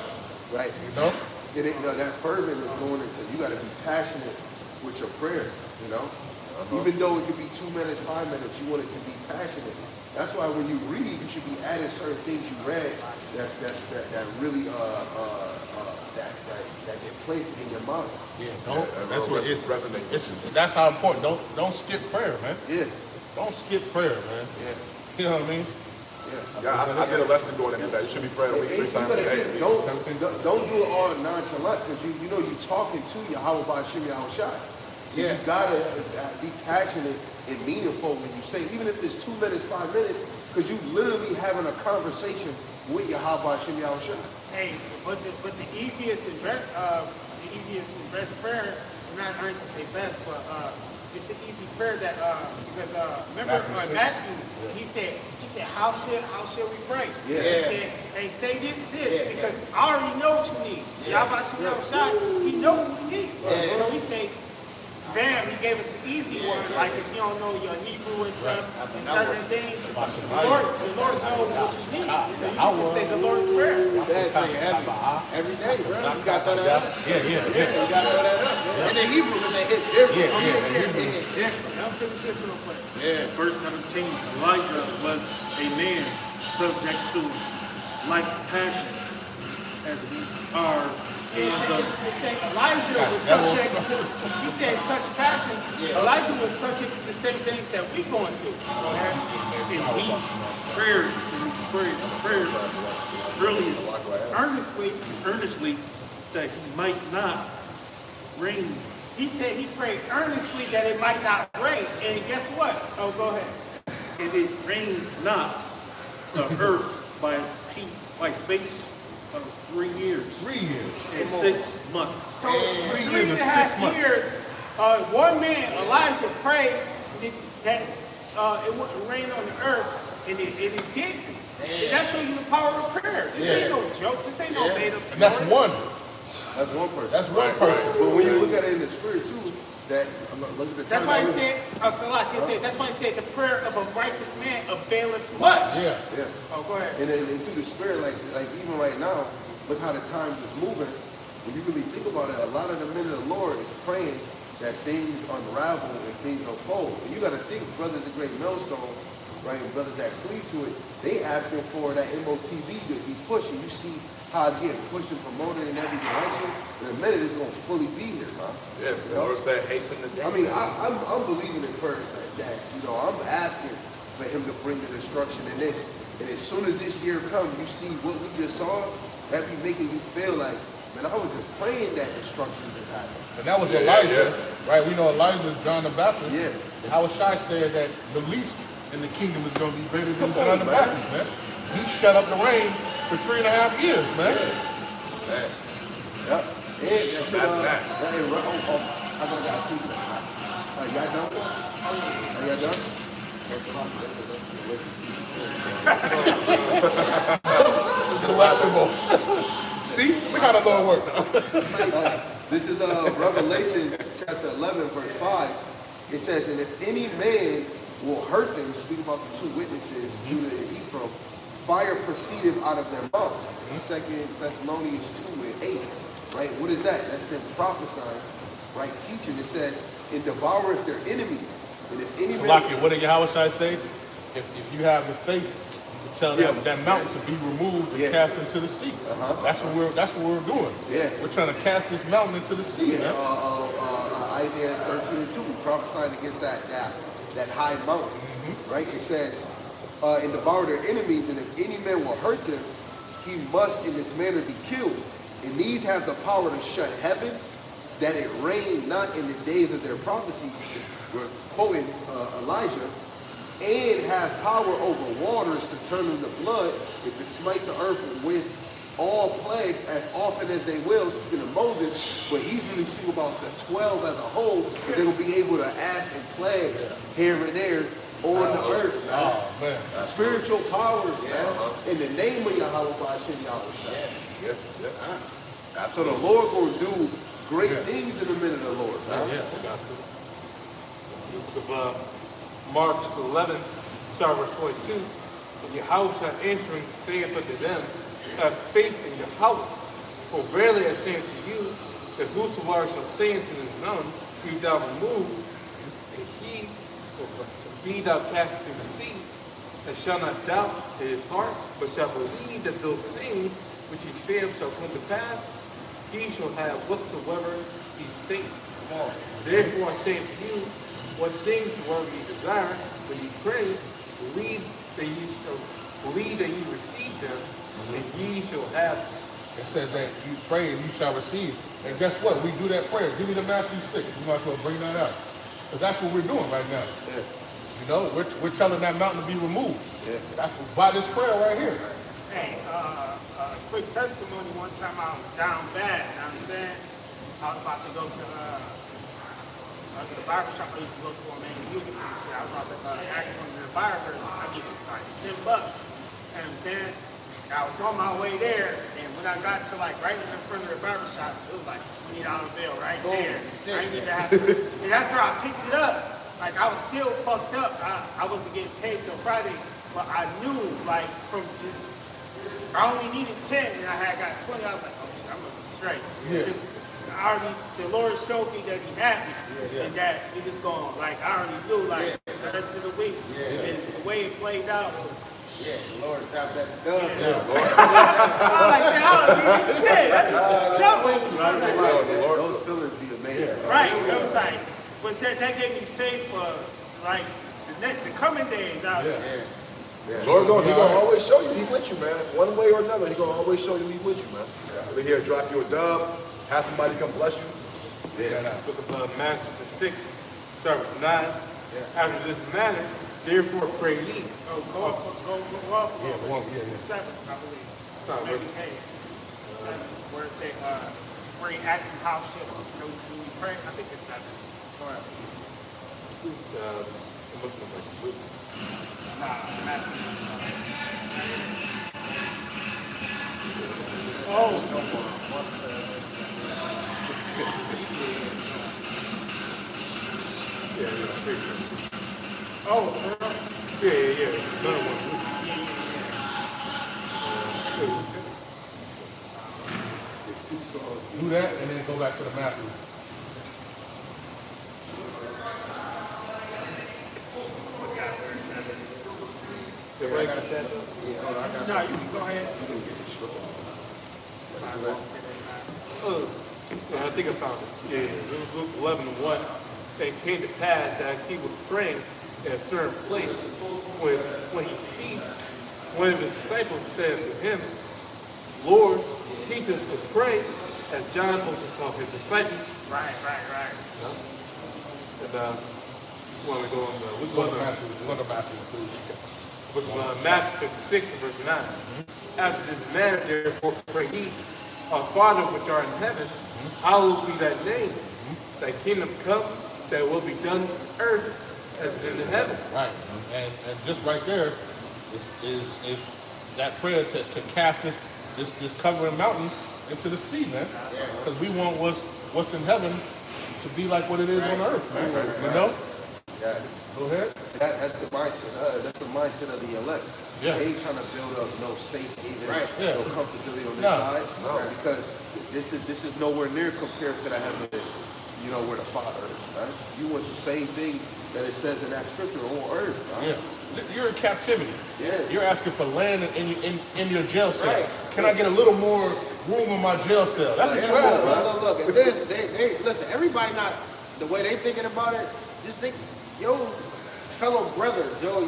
Right. You know? And you know, that fervent is going into, you got to be passionate with your prayer, you know? Even though it could be 2 minutes, 5 minutes, you want it to be passionate. That's why when you read, you should be adding certain things you read that really that get planted in your mind. Yeah, that's what it's resonates. That's how important. Don't skip prayer, man. Yeah. Don't skip prayer, man. Yeah. You know what I mean? Yeah. I did a lesson going into that. You should be praying at least 3 times a day. Don't do it all nonchalant because you know you're talking to Yahweh Ba'ashim Yahushai. So you gotta be passionate and meaningful when you say, even if it's 2 minutes, 5 minutes, because you literally having a conversation with Yahweh Ba'ashim Yahushai. Hey, but the easiest and best prayer, not I ain't gonna say best, but it's an easy prayer that because remember Matthew, he said how should we pray? Yeah. He said, hey, say this because I already know what you need. Yahweh Shai, he know what we need. So he said, bam, he gave us an easy one. Like if you don't know your Hebrew and stuff, and certain things, the Lord knows what you need. So you can say the Lord's Prayer. Every day, bro. You got to throw that up. Yeah. You got to throw that up. And the Hebrew is a hit different. It hit different. I'm taking shit real quick. Verse 17, Elijah was a man subject to like passion as we are in the... It said Elijah was subject to, he said such passions, Elijah was subject to the same things that we going through. And he prayed earnestly that he might not rain. He said he prayed earnestly that it might not rain. And guess what? Oh, go ahead. And it rained not the earth by space of 3 years. 3 years. And 6 months. So for 3 3 years and a and 6 half months. years, one man, Elijah, prayed that it wouldn't rain on the earth, and it didn't. And that shows you the power of prayer. This ain't no joke. This ain't no made up story. And that's one. That's one person. That's one person. But when you look at it in the spirit too, that look at the That's why he said, that's why he said the prayer of a righteous man availeth much. Yeah. Oh, go ahead. And through the spirit, like even right now, look how the times is moving. When you really think about it, a lot of the men of the Lord is praying that things unravel and things unfold. And you got to think, brothers, the great millstone, right? And brothers that cleave to it, they asking for that MOTV to be pushed. And you see how it's getting pushed and promoted in every direction. In a minute, it's gonna fully be here, man. Yeah, the Lord said, hasten the day. I mean, I'm believing in prayer that, you know, I'm asking for him to bring the destruction in this. And as soon as this year comes, you see what we just saw, that be making you feel like, man, I was just praying that destruction just happened. And that was Elijah, right? We know Elijah, John the Baptist. Yeah. How Shai said that the least in the kingdom is going to be greater than John the Baptist, man. He shut up the rain for 3.5 years, man. Man. Yep. And That's bad. I got two. Y'all done? Are y'all done? See? Look how the Lord worked. This is Revelation chapter 11, verse 5. It says, and if any man will hurt them, speak about the two witnesses, Judah and Ephraim, fire proceedeth out of their mouth. 2 Thessalonians 2:8. Right? What is that? That's them prophesying, right? Teaching. It says, and devoureth their enemies. And if any man... Salaki, what did Yahweh say? If you have the faith, you can tell that mountain to be removed and cast into the sea. That's what we're doing. Yeah. We're trying to cast this mountain into the sea. Yeah. Man. Isaiah 13:2, prophesying against that high mountain. Right? It says, and devour their enemies, and if any man will hurt them, he must in this manner be killed. And these have the power to shut heaven, that it rain not in the days of their prophecies. We're quoting Elijah. And have power over waters to turn them to blood, if to smite the earth with all plagues as often as they will, speaking of Moses, but he's really speaking about the 12 as a whole, but they will be able to ask in plagues here and there on the earth, man. Oh, man. Spiritual powers, man. In the name of Yahweh, Ba'ashem Yahweh. Yeah. So the Lord will do great things in the minute of the Lord, man. Mark 11, start verse 22. And Yahweh answering saith unto them, have faith in Yahweh. For verily I say unto you, that whosoever shall say unto this mountain, be thou removed, and he be thou cast into the sea, and shall not doubt in his heart, but shall believe that those things which he saith shall come to pass, he shall have whatsoever he saith. Therefore I say unto you, what things soever ye desire, when ye pray, believe that ye receive them, and ye shall have them. It says that you pray and you shall receive. And guess what? We do that prayer. Give me the Matthew 6. We might as well bring that out. Because that's what we're doing right now. Yeah. You know, we're telling that mountain to be removed. Yeah. That's by this prayer right here. Hey, quick testimony. One time I was down bad, you know what I'm saying? I was about to go to it's a barbershop I used to go to on Main Union and shit. I was about to ask one of the barbers, I give him like $10. You know what I'm saying? I was on my way there, and when I got to like right in front of the barbershop, it was like a $20 bill right there. I didn't even have to. And after I picked it up, like I was still fucked up. I wasn't getting paid till Friday, but I knew like from just I only needed 10 and I had got 20. I was like, oh shit, I'm gonna be straight. Yeah. The Lord showed me that he had me and that it was going, like, I already knew, like, the rest of the week. And the way it played out was, the Lord dropped that done. I was like, man, I don't need 10. Those feelings be amazing. Right, it was like, but that gave me faith for, like, the coming days out there. Lord, he gonna always show you he with you, man. One way or another, he gonna always show you he with you, man. Over here, drop you a dub, have somebody come bless you. Book of Matthew 6, start with 9. After this manner, therefore pray ye. Go up. It's 7, I believe. Maybe 8. Where it say, where he asked him how should we pray? I think it's 7. Go ahead. Do that and then go back to the Matthew. Everybody got that? No, you can go ahead. Yeah, I think I found it. Yeah, it was Luke 11:1. And it came to pass as he was praying in a certain place, when he ceased, one of his disciples said to him, Lord, teach us to pray, as John also taught his disciples. Right. You know? And want to go on Luke Look at Matthew, please. Book of Matthew 6, verse 9. After this manner, therefore, pray ye, our Father which art in heaven, hallowed be thy name. Thy kingdom come, that will be done on earth as it is in heaven. Right, and just right there is that prayer to cast this covering mountain into the sea, man. Because we want what's in heaven to be like what it is on earth, man. You know? Yeah. Go ahead. That's the mindset. That's the mindset of the elect. Yeah. They ain't trying to build up no safe haven, Yeah. no comfortability on this No. side, because this is nowhere near compared to the heaven, where the Father is. Right? You want the same thing that it says in that scripture on earth. Right? Yeah. You're in captivity. Yeah. You're asking for land in your jail cell. Right. Can I get a little more room in my jail cell? That's what you're asking. Look. And then they listen. Everybody not the way they thinking about it. Just think, yo, fellow brothers, your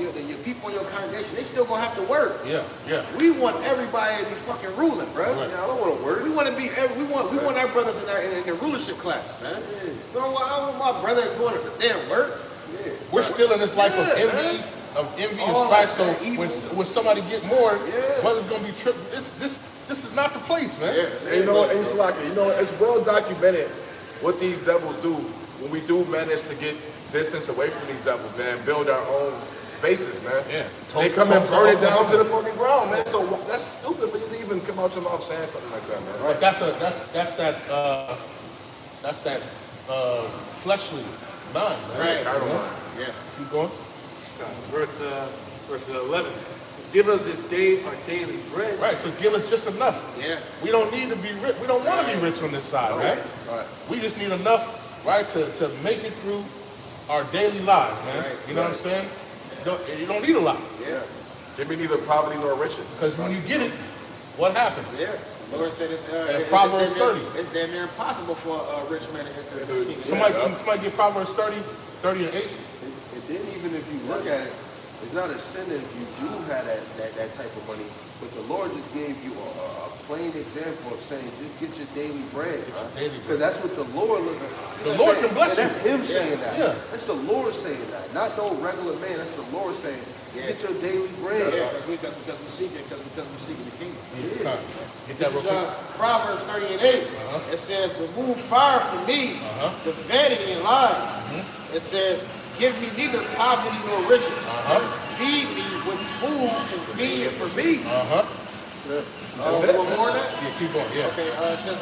people in your congregation, they still gonna have to work. Yeah. We want everybody to be fucking ruling, bro. Right. Yeah, I don't want to work. We want to be. We want our brothers in the rulership class, man. I don't want my brother going to damn work. We're still in this life of Yeah, envy, man. and All strife. that, So man, evil. when somebody get more, Yeah. brother's gonna be tripping. This is not the place, man. And you know what? It's like, it's well documented what these devils do when we do manage to get distance away from these devils, man. Build our own spaces, man. Yeah. They come and burn it down to the Oklahoma. fucking ground, man. So that's stupid for you to even come out your mouth saying something like that, man. But that's that fleshly mind, man. Right. I don't know. Yeah. Keep going. Verse 11. Give us this day our daily bread. Right. So give us just enough. Yeah. We don't need to be rich. We don't want to be rich on this side, right? Right. We just need enough, right, to make it through our daily lives, man. Right. You know what I'm saying? You don't need a lot. Yeah. Give me neither poverty nor riches. Because when you get it, what happens? Yeah. The Lord said Proverbs 30. It's damn near impossible for a rich man to enter into the kingdom. Somebody get Proverbs 30 and 8. And then even if you look at it, it's not a sin if you do have that type of money. But the Lord just gave you a plain example of saying, just get your daily bread. daily bread. Because that's what the Lord looks at. The Lord can bless and that's you. Him saying that. Yeah. That's the Lord saying that. Not no regular man. That's the Lord saying, get your daily bread. Yeah, because we're seeking the kingdom. Get that This real is quick. Proverbs 30 and 8. It says, remove far from me the vanity and lies. It says, give me neither poverty nor riches. Feed me with food convenient for me. That's it. One more than that? Yeah, keep going. Yeah. Okay, it says,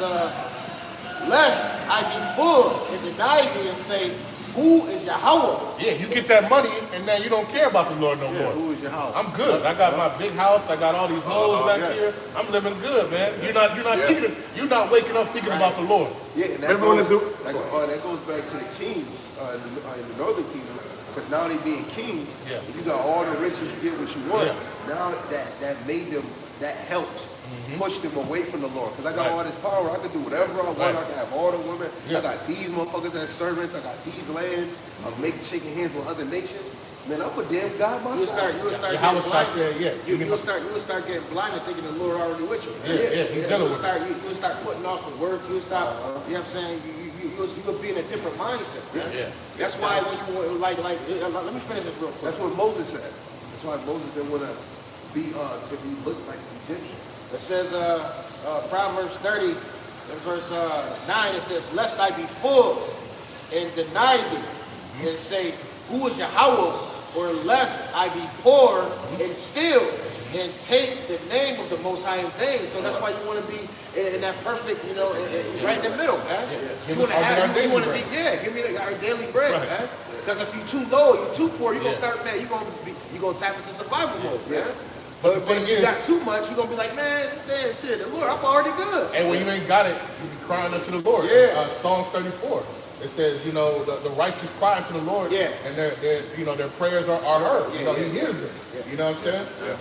lest I be full and deny thee and say, who is Yahweh? Yeah, you get that money and now you don't care about the Lord no more. Who is your house? I'm good. I got my big house. I got all these hoes back here. I'm living good, man. You're not thinking. You're not waking up thinking about the Lord. Yeah, and that Remember when goes, the that goes back to the kings in the northern kingdom. Because now they being kings, if you got all the riches, you get what you want. Now that made them, that helped push them away from the Lord. Because I got all this power, I can do whatever I want. I can have all the women. I got these motherfuckers as servants. I got these lands. I'm shaking hands with other nations. Man, I'm a damn God myself. You would start How getting was I blind. said, You would start getting blind and thinking the Lord already with you. He's You with would start putting off the work. You would start, you know what I'm saying? You would be in a different mindset. Yeah. That's why when you like, let me finish this real quick. That's what Moses said. That's why Moses didn't want to be looked like an Egyptian. It says, Proverbs 30, in verse 9, it says, lest I be full and deny thee and say, who is Yahweh? Or lest I be poor and steal and take the name of the Most High in vain. So that's why you want to be in that perfect, right in the middle, man. You want to be, give me our daily bread, man. Because if you're too low, you're too poor, you're gonna start, man. You're gonna tap into survival mode, man. But thing if you is- got too much, you're gonna be like, man, damn shit, the Lord, I'm already good. And when you ain't got it, you be crying unto the Lord. Yeah. Psalms 34. It says, you know, the righteous cry unto the Lord, Yeah. and their you know, their prayers are heard. Yeah, You know, yeah, He hears them. yeah. You know what I'm saying? Yeah.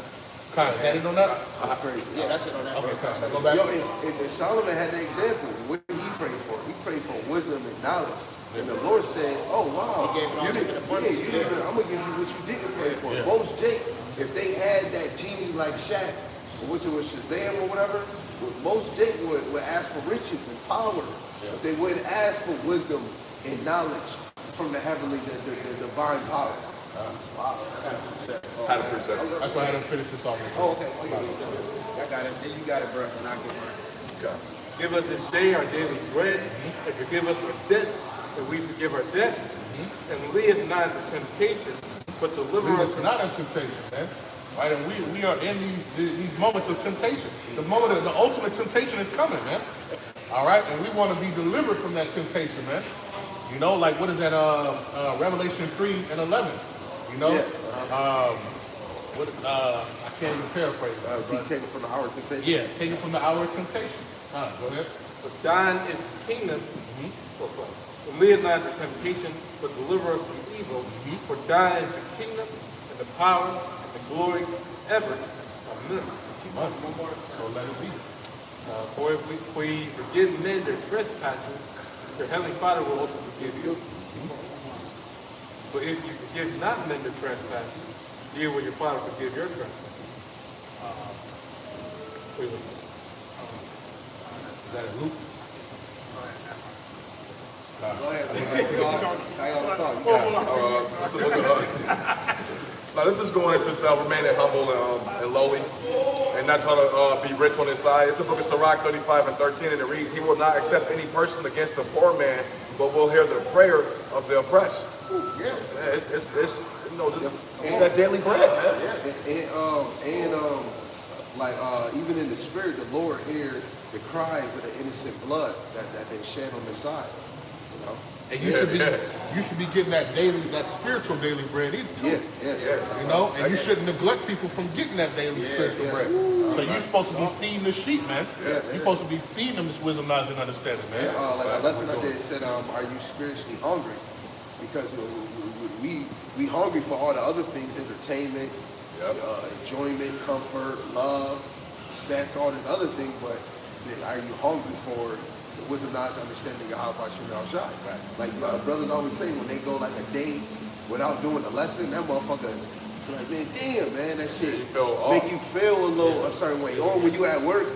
Kind of. That it on that? That's crazy. Yeah, that's it on that. Okay, That's it. go back. Yo, and Solomon had the example. What did he pray for? He prayed for wisdom and knowledge. And the Lord said, oh, wow. He gave it all to him in abundance. I'm going to give you what you didn't pray for. Yeah. Most Jake, if they had that genie like Shaq, or which it was Shazam or whatever, most Jake would ask for riches and power. But they wouldn't ask for wisdom and knowledge from the heavenly, the divine power. Wow, I got it. Had a preset. That's why I had to finish this off. Oh, okay. Oh, yeah. I got it. Then you got it, bro. And I get mine. Okay. Give us this day our daily bread, and forgive us our debts, and we forgive our debts. And lead us not into temptation, but deliver Lead us us from not in temptation, man. Right? And we are in these moments of temptation. The moment of the ultimate temptation is coming, man. All right? And we want to be delivered from that temptation, man. You know, like what is that? Revelation 3:11. You know? I can't even paraphrase that. Be taken from the hour of temptation. Yeah, take it from the hour of temptation. Go ahead. For thine is the kingdom, and lead us not into temptation, but deliver us from evil. For thine is the kingdom, and the power, and the glory, ever. Amen. One more. So let it be. For if we forgive men their trespasses, your heavenly Father will also forgive you. But if you forgive not men their trespasses, neither will your Father forgive your trespasses. Wait. Is that a loop? Go ahead. I got to talk. You got it. What's the book of Now this is going into remaining humble and lowly, and not trying to be rich on his side. It's the book of Sirach 35:13, and it reads, "He will not accept any person against the poor man, but will hear the prayer of the oppressed." Yeah. It's you know, just that daily bread, man. Even in the spirit, the Lord heard the cries of the innocent blood that they shed on the side. You know? And you should be getting that spiritual daily bread too. Yeah. You know, and you shouldn't neglect people from getting that daily spiritual bread. So you're supposed to be feeding the sheep, man. You're supposed to be feeding them this wisdom, knowledge, and understanding, man. Like a lesson I did said, are you spiritually hungry? Because we hungry for all the other things, entertainment, enjoyment, comfort, love, sex, all these other things, but are you hungry for the wisdom, knowledge, understanding of how about you outside? Like brothers always say, when they go like a day without doing the lesson, that motherfucker like, man, damn, man, that shit make you feel a certain way. Or when you at work,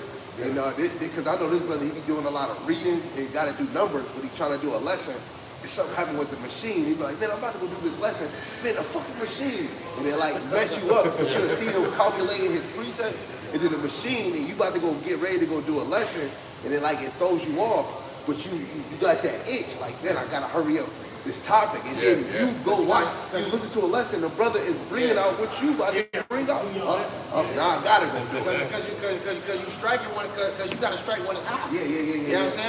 and because I know this brother, he be doing a lot of reading and got to do numbers, but he trying to do a lesson. If something happened with the machine, he'd be like, man, I'm about to go do this lesson. Man, the fucking machine. And they like mess you up. But you'll see him calculating his precepts into the machine, and you about to go get ready to go do a lesson, and then like it throws you off. But you got that itch, like, man, I gotta hurry up this topic. And then you go watch, you listen to a lesson, the brother is bringing out what you about to bring out. Now I gotta go do it. Because you striking one, because you gotta strike when it's hot. Yeah. You know what I'm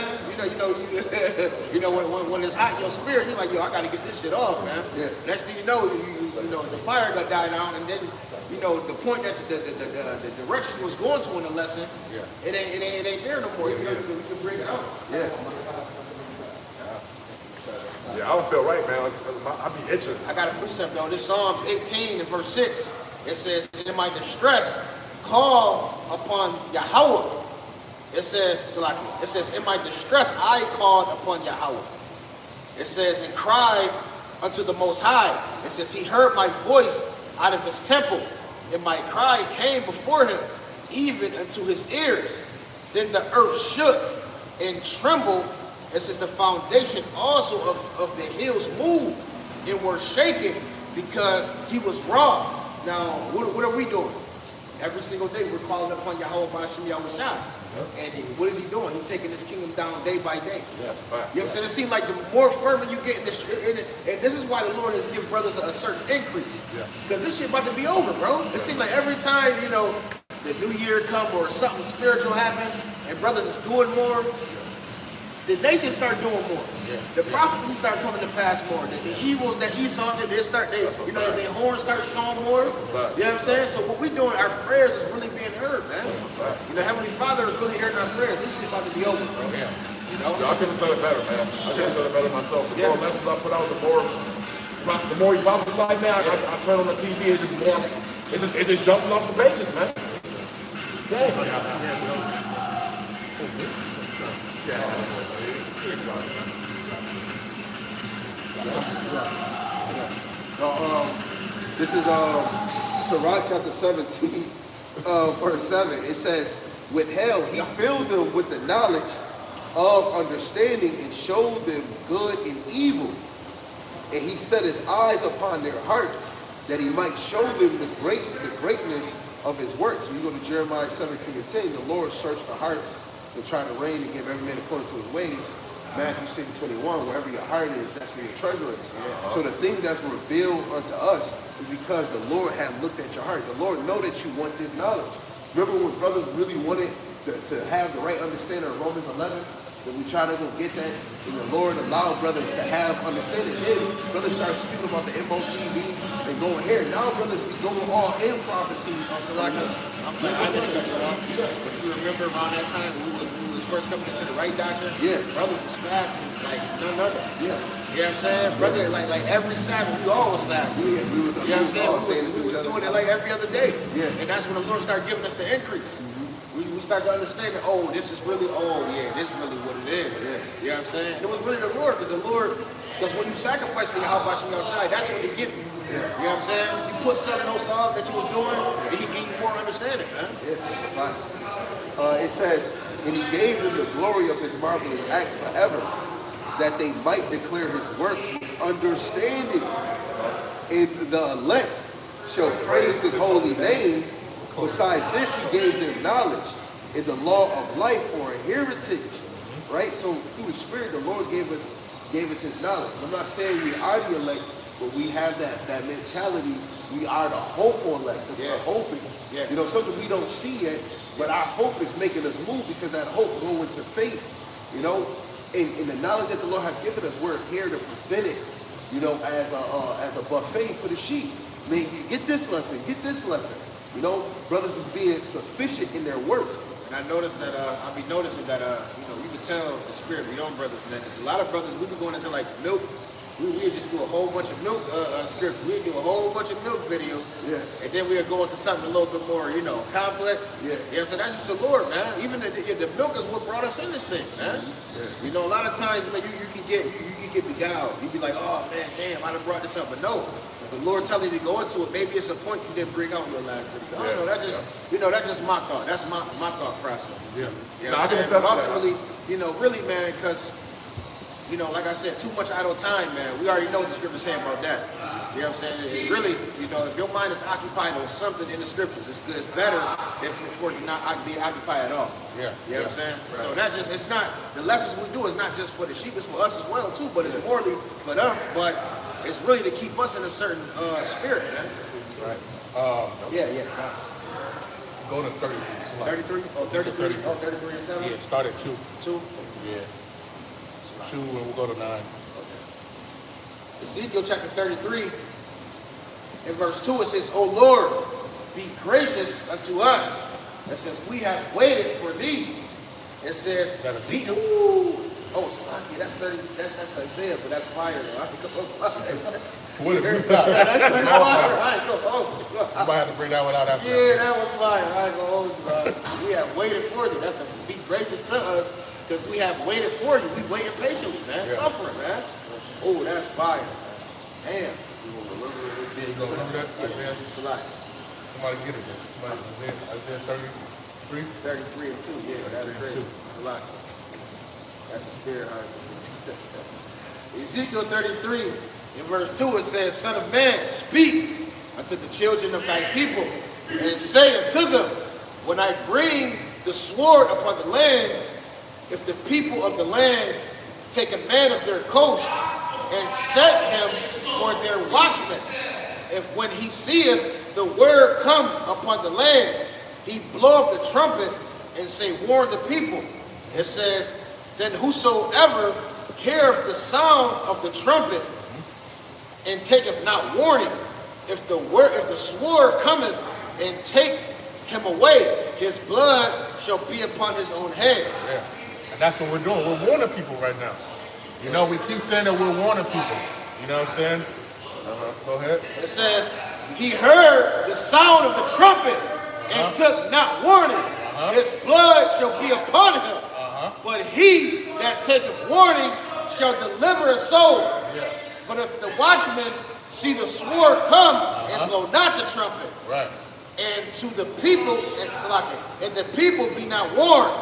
saying? You know when it's hot in your spirit, you're like, yo, I gotta get this shit off, man. Yeah. Next thing you know, the fire got died out, and then the point that the direction was going to in the lesson, it ain't there no more. You can bring it out. Yeah. Yeah, I don't feel right, man. I be itching. I got a precept though. This Psalms 18 and verse 6. It says, "In my distress, call upon Yahweh." It says, "In my distress, I called upon Yahweh." It says, "And cried unto the Most High." It says, "He heard my voice out of his temple, and my cry came before him, even unto his ears. Then the earth shook and trembled." It says, "The foundation also of the hills moved and were shaken because he was wroth." Now, what are we doing? Every single day we're calling upon Yahweh B'Hashem Yahushua. And what is he doing? He's taking this kingdom down day by day. Yeah, that's a fact. You know what I'm saying? It seems like the more fervent you get in this, and this is why the Lord has given brothers a certain increase. Because this shit about to be over, bro. It seems like every time, the new year come or something spiritual happens, and brothers is doing more, the nations start doing more. The prophecies start coming to pass more. The evils that Esau did, their horns start showing more. You know what I'm saying? So what we're doing, our prayers is really being heard, man. You know, Heavenly Father is really hearing our prayers. This is about to be over, bro. Yeah. You know? I couldn't have said it better, man. I couldn't have said it better myself. The more messages I put out, the more you prophesy, man. I turn on the TV, it's just more. It's just jumping off the pages, man. This is Sirach chapter 17, verse 7. It says, with hell he filled them with the knowledge of understanding and showed them good and evil. And he set his eyes upon their hearts, that he might show them the greatness of his works. When you go to Jeremiah 17:10, the Lord searched the hearts to try to reign and give every man according to his ways. Matthew 6:21, wherever your heart is, that's where your treasure is. So the things that's revealed unto us is because the Lord had looked at your heart. The Lord know that you want this knowledge. Remember when brothers really wanted to have the right understanding of Romans 11? That we try to go get that, and the Lord allowed brothers to have understanding. Then brothers start speaking about the MOTV and going here. Now brothers be going all in prophecies. I didn't cut you off. If you remember around that time when we was first coming into the right doctrine, brothers was fasting like none other. You know what I'm saying? Brother, like every Sabbath, we always fasting. You know what I'm saying? We was doing it like every other day. And that's when the Lord started giving us the increase. We start to understand that, this is really, this is really what it is. You know what I'm saying? And it was really the Lord, because when you sacrifice for your house outside, that's what he give you. You know what I'm saying? You put something else off that you was doing, and he gave you more understanding, man. It says, and he gave them the glory of his marvelous acts forever, that they might declare his works with understanding. And the elect shall praise his holy name. Besides this, he gave them knowledge in the law of life for a heritage. Right? So through the Spirit, the Lord gave us his knowledge. I'm not saying we are the elect, but we have that mentality. We are the hopeful elect. We're hoping. You know, something we don't see yet, but our hope is making us move because that hope go into faith. You know, and the knowledge that the Lord has given us, we're here to present it, you know, as a buffet for the sheep. I mean, get this lesson, get this lesson. You know, brothers is being sufficient in their work. And I noticed that, I be noticing that, you can tell the spirit of young brothers, man. There's a lot of brothers, we be going into like milk. We'd just do a whole bunch of milk scripts. We'd do a whole bunch of milk videos. And then we'd go into something a little bit more, complex. You know what I'm saying? That's just the Lord, man. Even the milk is what brought us in this thing, man. You know, a lot of times, man, you can get beguiled. You be like, oh, man, damn, I done brought this up. But no. If the Lord telling you to go into it, maybe it's a point you didn't bring out in your last video. I don't know, that's just my thought. That's my thought process. You know what I'm saying? But ultimately, really, man, because, like I said, too much idle time, man. We already know what the scripture saying about that. You know what I'm saying? It really, if your mind is occupied on something in the scriptures, it's better than for it to not be occupied at all. You know what I'm saying? Right. So that it's not, the lessons we do is not just for the sheep, it's for us as well, too, but it's morally for them. But it's really to keep us in a certain spirit, man. Right. Go to 33. 33? Oh, 33? Oh, 33 and 7? Yeah, start at 2. 2? Yeah. 2 and we'll go to 9. Okay. Ezekiel chapter 33, in verse 2, it says, O Lord, be gracious unto us. It says, we have waited for thee. It says, it's lucky. That's 30. That's Isaiah, but that's fire. What if you that's fire. You might have to bring that one out after. Yeah, that was fire. I ain't gonna hold you, bro. We have waited for thee. That's be gracious to us because we have waited for you. We waited patiently, man. Suffering, man. Oh, that's fire. Damn. Yeah, you go remember that? Isaiah? It's a lot. Somebody get it there. Isaiah 33? 33 and 2. Yeah, that's great. It's a lot. That's the spirit heart. Ezekiel 33, in verse 2, it says, Son of man, speak unto the children of thy people, and say unto them, when I bring the sword upon the land, if the people of the land take a man of their coast, and set him for their watchman, if when he seeth the word come upon the land, he bloweth the trumpet, and say, warn the people. It says, Then whosoever heareth the sound of the trumpet and taketh not warning, if the sword cometh and take him away, his blood shall be upon his own head. Yeah. And that's what we're doing. We're warning people right now. You know, we keep saying that we're warning people. You know what I'm saying? Go ahead. It says, he heard the sound of the trumpet and took not warning. His blood shall be upon him. But he that taketh warning shall deliver his soul. Yeah. But if the watchman see the sword come and blow not the trumpet, Right. and to the people, and the people be not warned,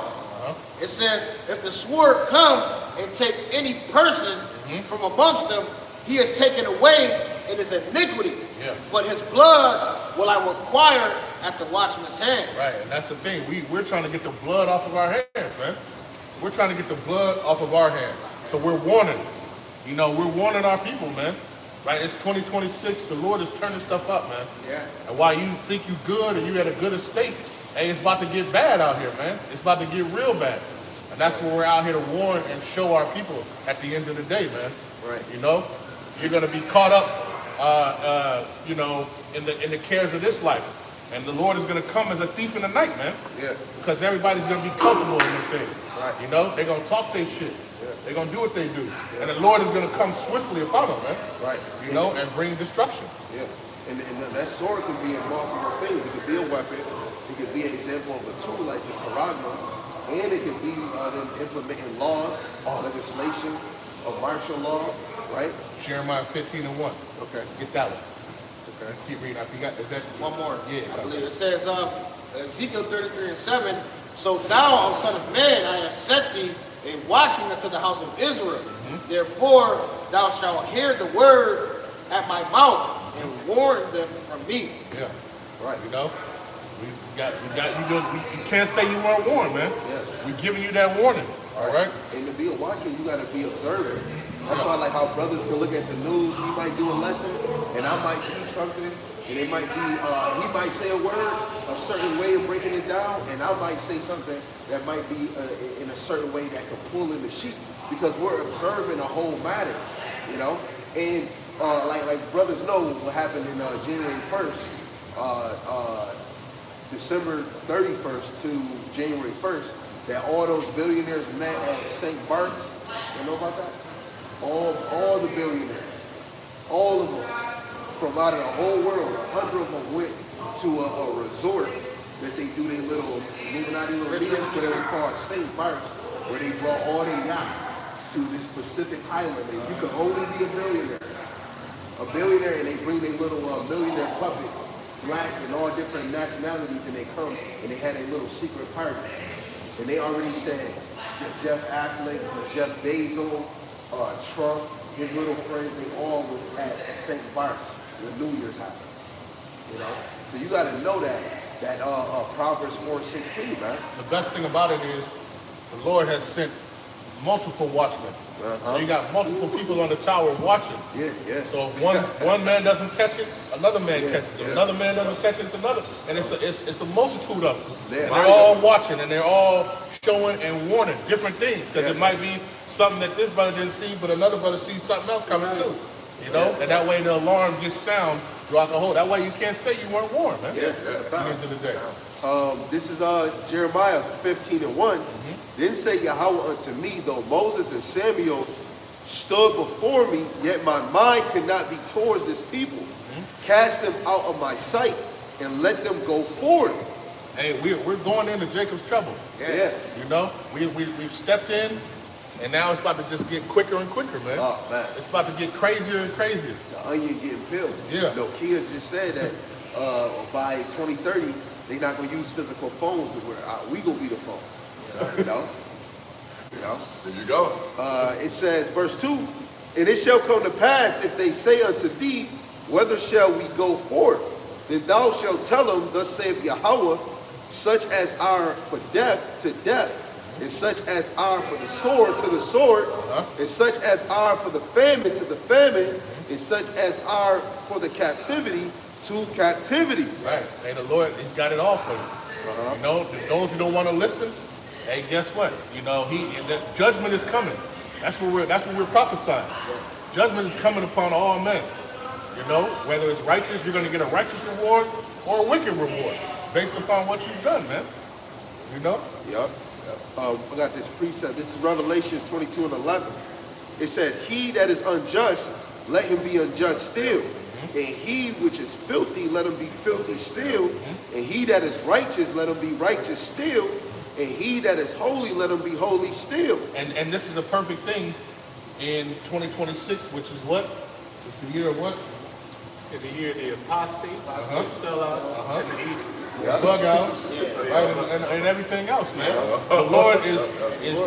it says, if the sword come and take any person from amongst them, he is taken away in his iniquity. Yeah. But his blood will I require at the watchman's hand. Right, and that's the thing. We're trying to get the blood off of our hands, man. We're trying to get the blood off of our hands. So we're warning. You know, we're warning our people, man. Right? It's 2026. The Lord is turning stuff up, man. Yeah. And while you think you good and you at a good estate, hey, it's about to get bad out here, man. It's about to get real bad. And that's what we're out here to warn and show our people at the end of the day, man. Right. You know, you're gonna be caught up, you know, in the cares of this life. And the Lord is gonna come as a thief in the night, man. Yeah. Because everybody's gonna be comfortable in their thing. Right. You know, they're gonna talk their shit. They're gonna do what they do. And the Lord is gonna come swiftly upon them, man. Right. You know, and bring destruction. Yeah. And that sword can be in multiple things. It could be a weapon. It could be an example of a tool like the paragma. And it could be them implementing laws, legislation, of martial law, right? Jeremiah 15:1. Okay. Get that one. Okay. Keep reading. I forgot. Is that One more. Yeah. I believe it says, Ezekiel 33:7, so thou, O son of man, I have set thee a watching unto the house of Israel. Therefore thou shalt hear the word at my mouth and warn them from me. Yeah. Right. You know, we got you can't say you weren't warned, man. Yeah. We're giving you that warning. All right. And to be a watchman, you got to be observant. That's why I like how brothers can look at the news. He might do a lesson, and I might keep something, and it might be, he might say a word, a certain way of breaking it down, and I might say something that might be in a certain way that could pull in the sheep, because we're observing a whole matter, you know? And like brothers know what happened in January 1st, December 31st to January 1st, that all those billionaires met at St. Bart's. You know about that? All the billionaires, all of them, from out of the whole world, 100 of them went to a resort that they do their little Illuminati little meetings, but it was called St. Bart's, where they brought all their yachts to this Pacific island, and you could only be a billionaire, and they bring their little millionaire puppets, black and all different nationalities, and they come and they had a little secret party, and they already said Jeff Affleck, Jeff Bezos, Trump, his little friends, they all was at St. Bart's when New Year's happened. You know, so you got to know that Proverbs 4:16, man. The best thing about it is the Lord has sent multiple watchmen. So you got multiple people on the tower watching. Yeah, yeah. So if one man doesn't catch it, another man catches it. Yeah. Another man doesn't catch it, it's another. And it's a multitude of them. Yeah. They're all watching and they're all showing and warning different things, because it might be something that this brother didn't see, but another brother sees something else coming too. You know, and that way the alarm gets sound throughout the whole. That way you can't say you weren't warned, man. Yeah, that's a At fact. the end of the day. This is Jeremiah 15:1. Then say Yahweh unto me, though Moses and Samuel stood before me, yet my mind could not be towards this people. Cast them out of my sight and let them go forth. Hey, we're going into Jacob's trouble. Yeah. You know, we've stepped in, and now it's about to just get quicker and quicker, man. Oh, man. It's about to get crazier and crazier. The onion getting peeled. Yeah. Nokia just said that by 2030, they're not going to use physical phones. We going to be the phone. You know? You know? There you go. It says, verse 2, and it shall come to pass, if they say unto thee, whither shall we go forth? Then thou shalt tell them, thus saith Yahweh, such as are for death to death, and such as are for the sword to the sword, and such as are for the famine to the famine, and such as are for the captivity to captivity. Right. Hey, the Lord, He's got it all for you. You know, those who don't want to listen, hey, guess what? You know, the judgment is coming. That's what we're prophesying. Judgment is coming upon all men. You know, whether it's righteous, you're going to get a righteous reward or a wicked reward based upon what you've done, man. You know? Yep. I got this precept. This is Revelation 22 and 11. It says, he that is unjust, let him be unjust still. And he which is filthy, let him be filthy still. And he that is righteous, let him be righteous still. And he that is holy, let him be holy still. And this is a perfect thing in 2026, which is what? It's the year of what? In the year of the apostates, the sellouts, and the agents. Bug outs, right, and everything else, man. The Lord is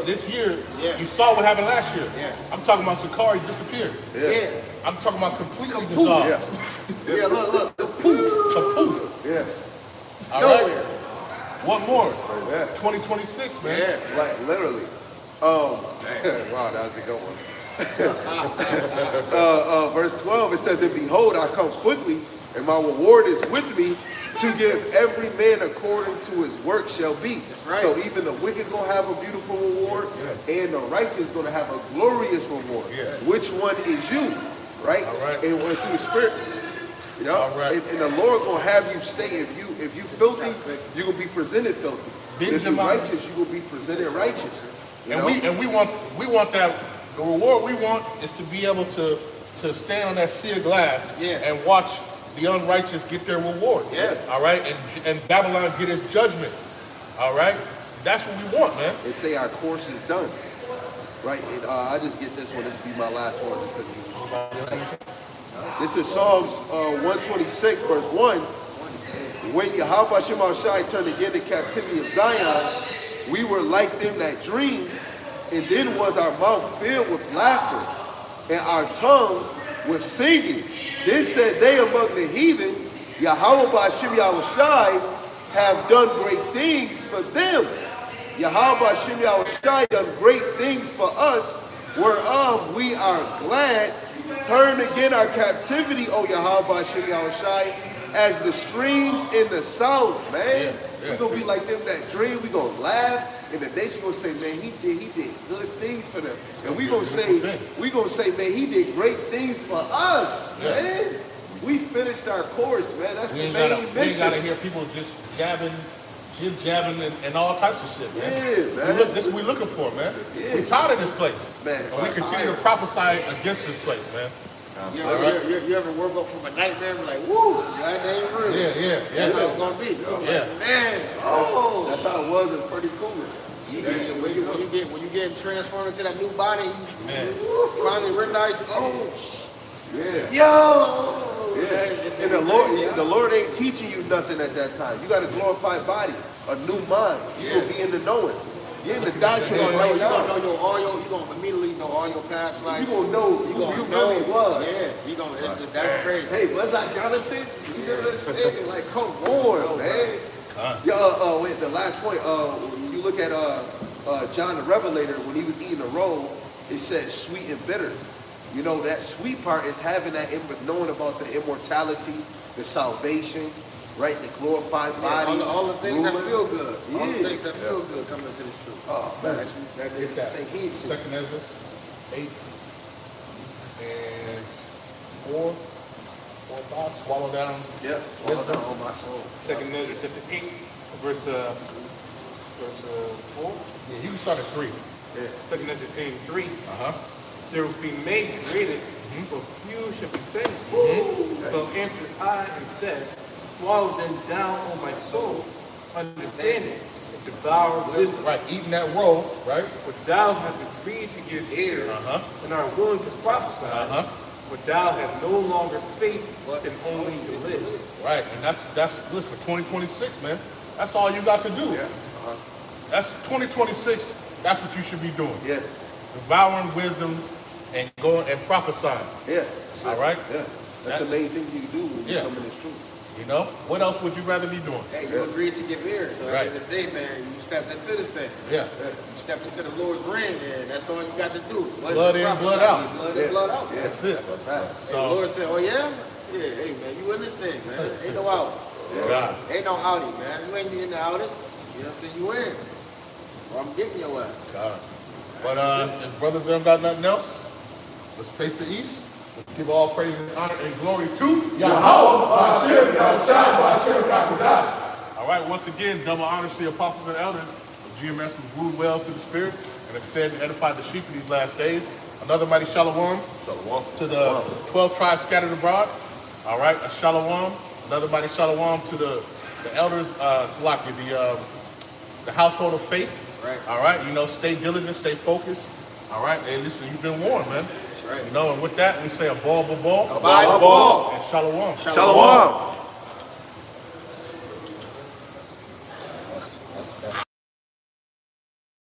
this year. You saw what happened last year. I'm talking about Sakari disappeared. I'm talking about completely dissolved. Look, the poof. Kapoof. Yeah. All right. What more? 2026, man. Like literally. Wow, that was a good one. Verse 12, it says, and behold, I come quickly, and my reward is with me to give every man according to his work shall be. That's right. So even the wicked gonna have a beautiful reward, and the righteous gonna have a glorious reward. Which one is you? Right? All right. And when through the spirit, you know, All right. and the Lord gonna have you stay. If you filthy, you gonna be presented filthy. If you righteous, you will be presented righteous. And we want that. The reward we want is to be able to stand on that sea of glass and watch the unrighteous get their reward. All right, and Babylon get its judgment. All right, that's what we want, man. And say our course is done. Right. And, I just get this one. This will be my last one. This is Psalms 126, verse 1. When Yahweh Shema Shai turned again the captivity of Zion, we were like them that dreamed, and then was our mouth filled with laughter, and our tongue with singing. Then said they among the heathen, Yahweh Ba'ashem Yahushai have done great things for them. Yahweh Ba'ashem Yahushai done great things for us, whereof we are glad. Turn again our captivity, O Yahweh Ba'ashem Yahushai, as the streams in the south, man. We're going to be like them that dream. We're going to laugh. And the nation going to say, man, he did good things for them. And we're going to say, man, he did great things for us, man. We finished our course, man. That's the main mission. We ain't got to hear people just jabbing, jib-jabbing, and all types of shit, man. Yeah, man. This is what we're looking for, man. We're tired of this place. Man, and we continue to prophesy against this place, man. You ever woke up from a nightmare and be like, woo, that ain't real. Yeah. That's how it's going to be. Man, that's how it was in Freddie Cougar. When you get transformed into that new body, you finally realize, And the Lord ain't teaching you nothing at that time. You got a glorified body, a new mind. You will be in the knowing. You're in the doctrine right now. You're going to immediately know all your past life. You're going to know who you really was. That's crazy. Hey, was I Jonathan? You never understand. Like, come on, man. Wait, the last point. When you look at John the Revelator, when he was eating a roll, it said sweet and bitter. You know, that sweet part is having that, knowing about the immortality, the salvation, right? The glorified bodies. All the things that feel good. All the things that feel good coming into this truth. Oh, man. Take heed. Second Ezra 8 and 4, 5. Swallow down. Yeah. Swallow down all my soul. Second Ezra chapter 8, verse 4. Yeah, you can start at 3. Yeah. Second Ezra 8 and 3. There will be made created, but few shall be saved. So answered I and said, swallow them down, O my soul, understanding, and devour wisdom. Right, eating that roll, right? For thou hast agreed to give ear, and are willing to prophesy. But thou hast no longer faith, and only to live. Right, and that's good for 2026, man. That's all you got to do. Yeah. That's 2026. That's what you should be doing. Yeah. Devouring wisdom and going and prophesying. Yeah. All right? Yeah. That's the main thing you do when you come in this truth. You know? What else would you rather be doing? Hey, you agreed to give ear. So at the end of the day, man, you stepped into this thing. Yeah. You stepped into the Lord's ring, and that's all you got to do. Blood in, blood out. Blood in, blood out. Yeah. That's it. So the Lord said, oh yeah? Yeah, hey man, you in this thing, man. Ain't no out. God. Ain't no outie, man. You ain't in the outing. You know what I'm saying? You in. Or I'm getting your ass. God. But if brothers don't got nothing else, let's face the east. Let's give all praise and honor and glory to Yahweh. All right, once again, double honors to the apostles and elders of GMS who ruled well through the Spirit and have fed and edified the sheep in these last days. Another mighty shalom. Shalom. To the 12 tribes scattered abroad. All right, a shalom. Another mighty shalom to the elders, Salaki, the household of faith. Right. All right, you know, stay diligent, stay focused. All right, hey, listen, you've been warned, man. That's right. You know, and with that, we say a ball, Bye, ball. and shalom. Shalom.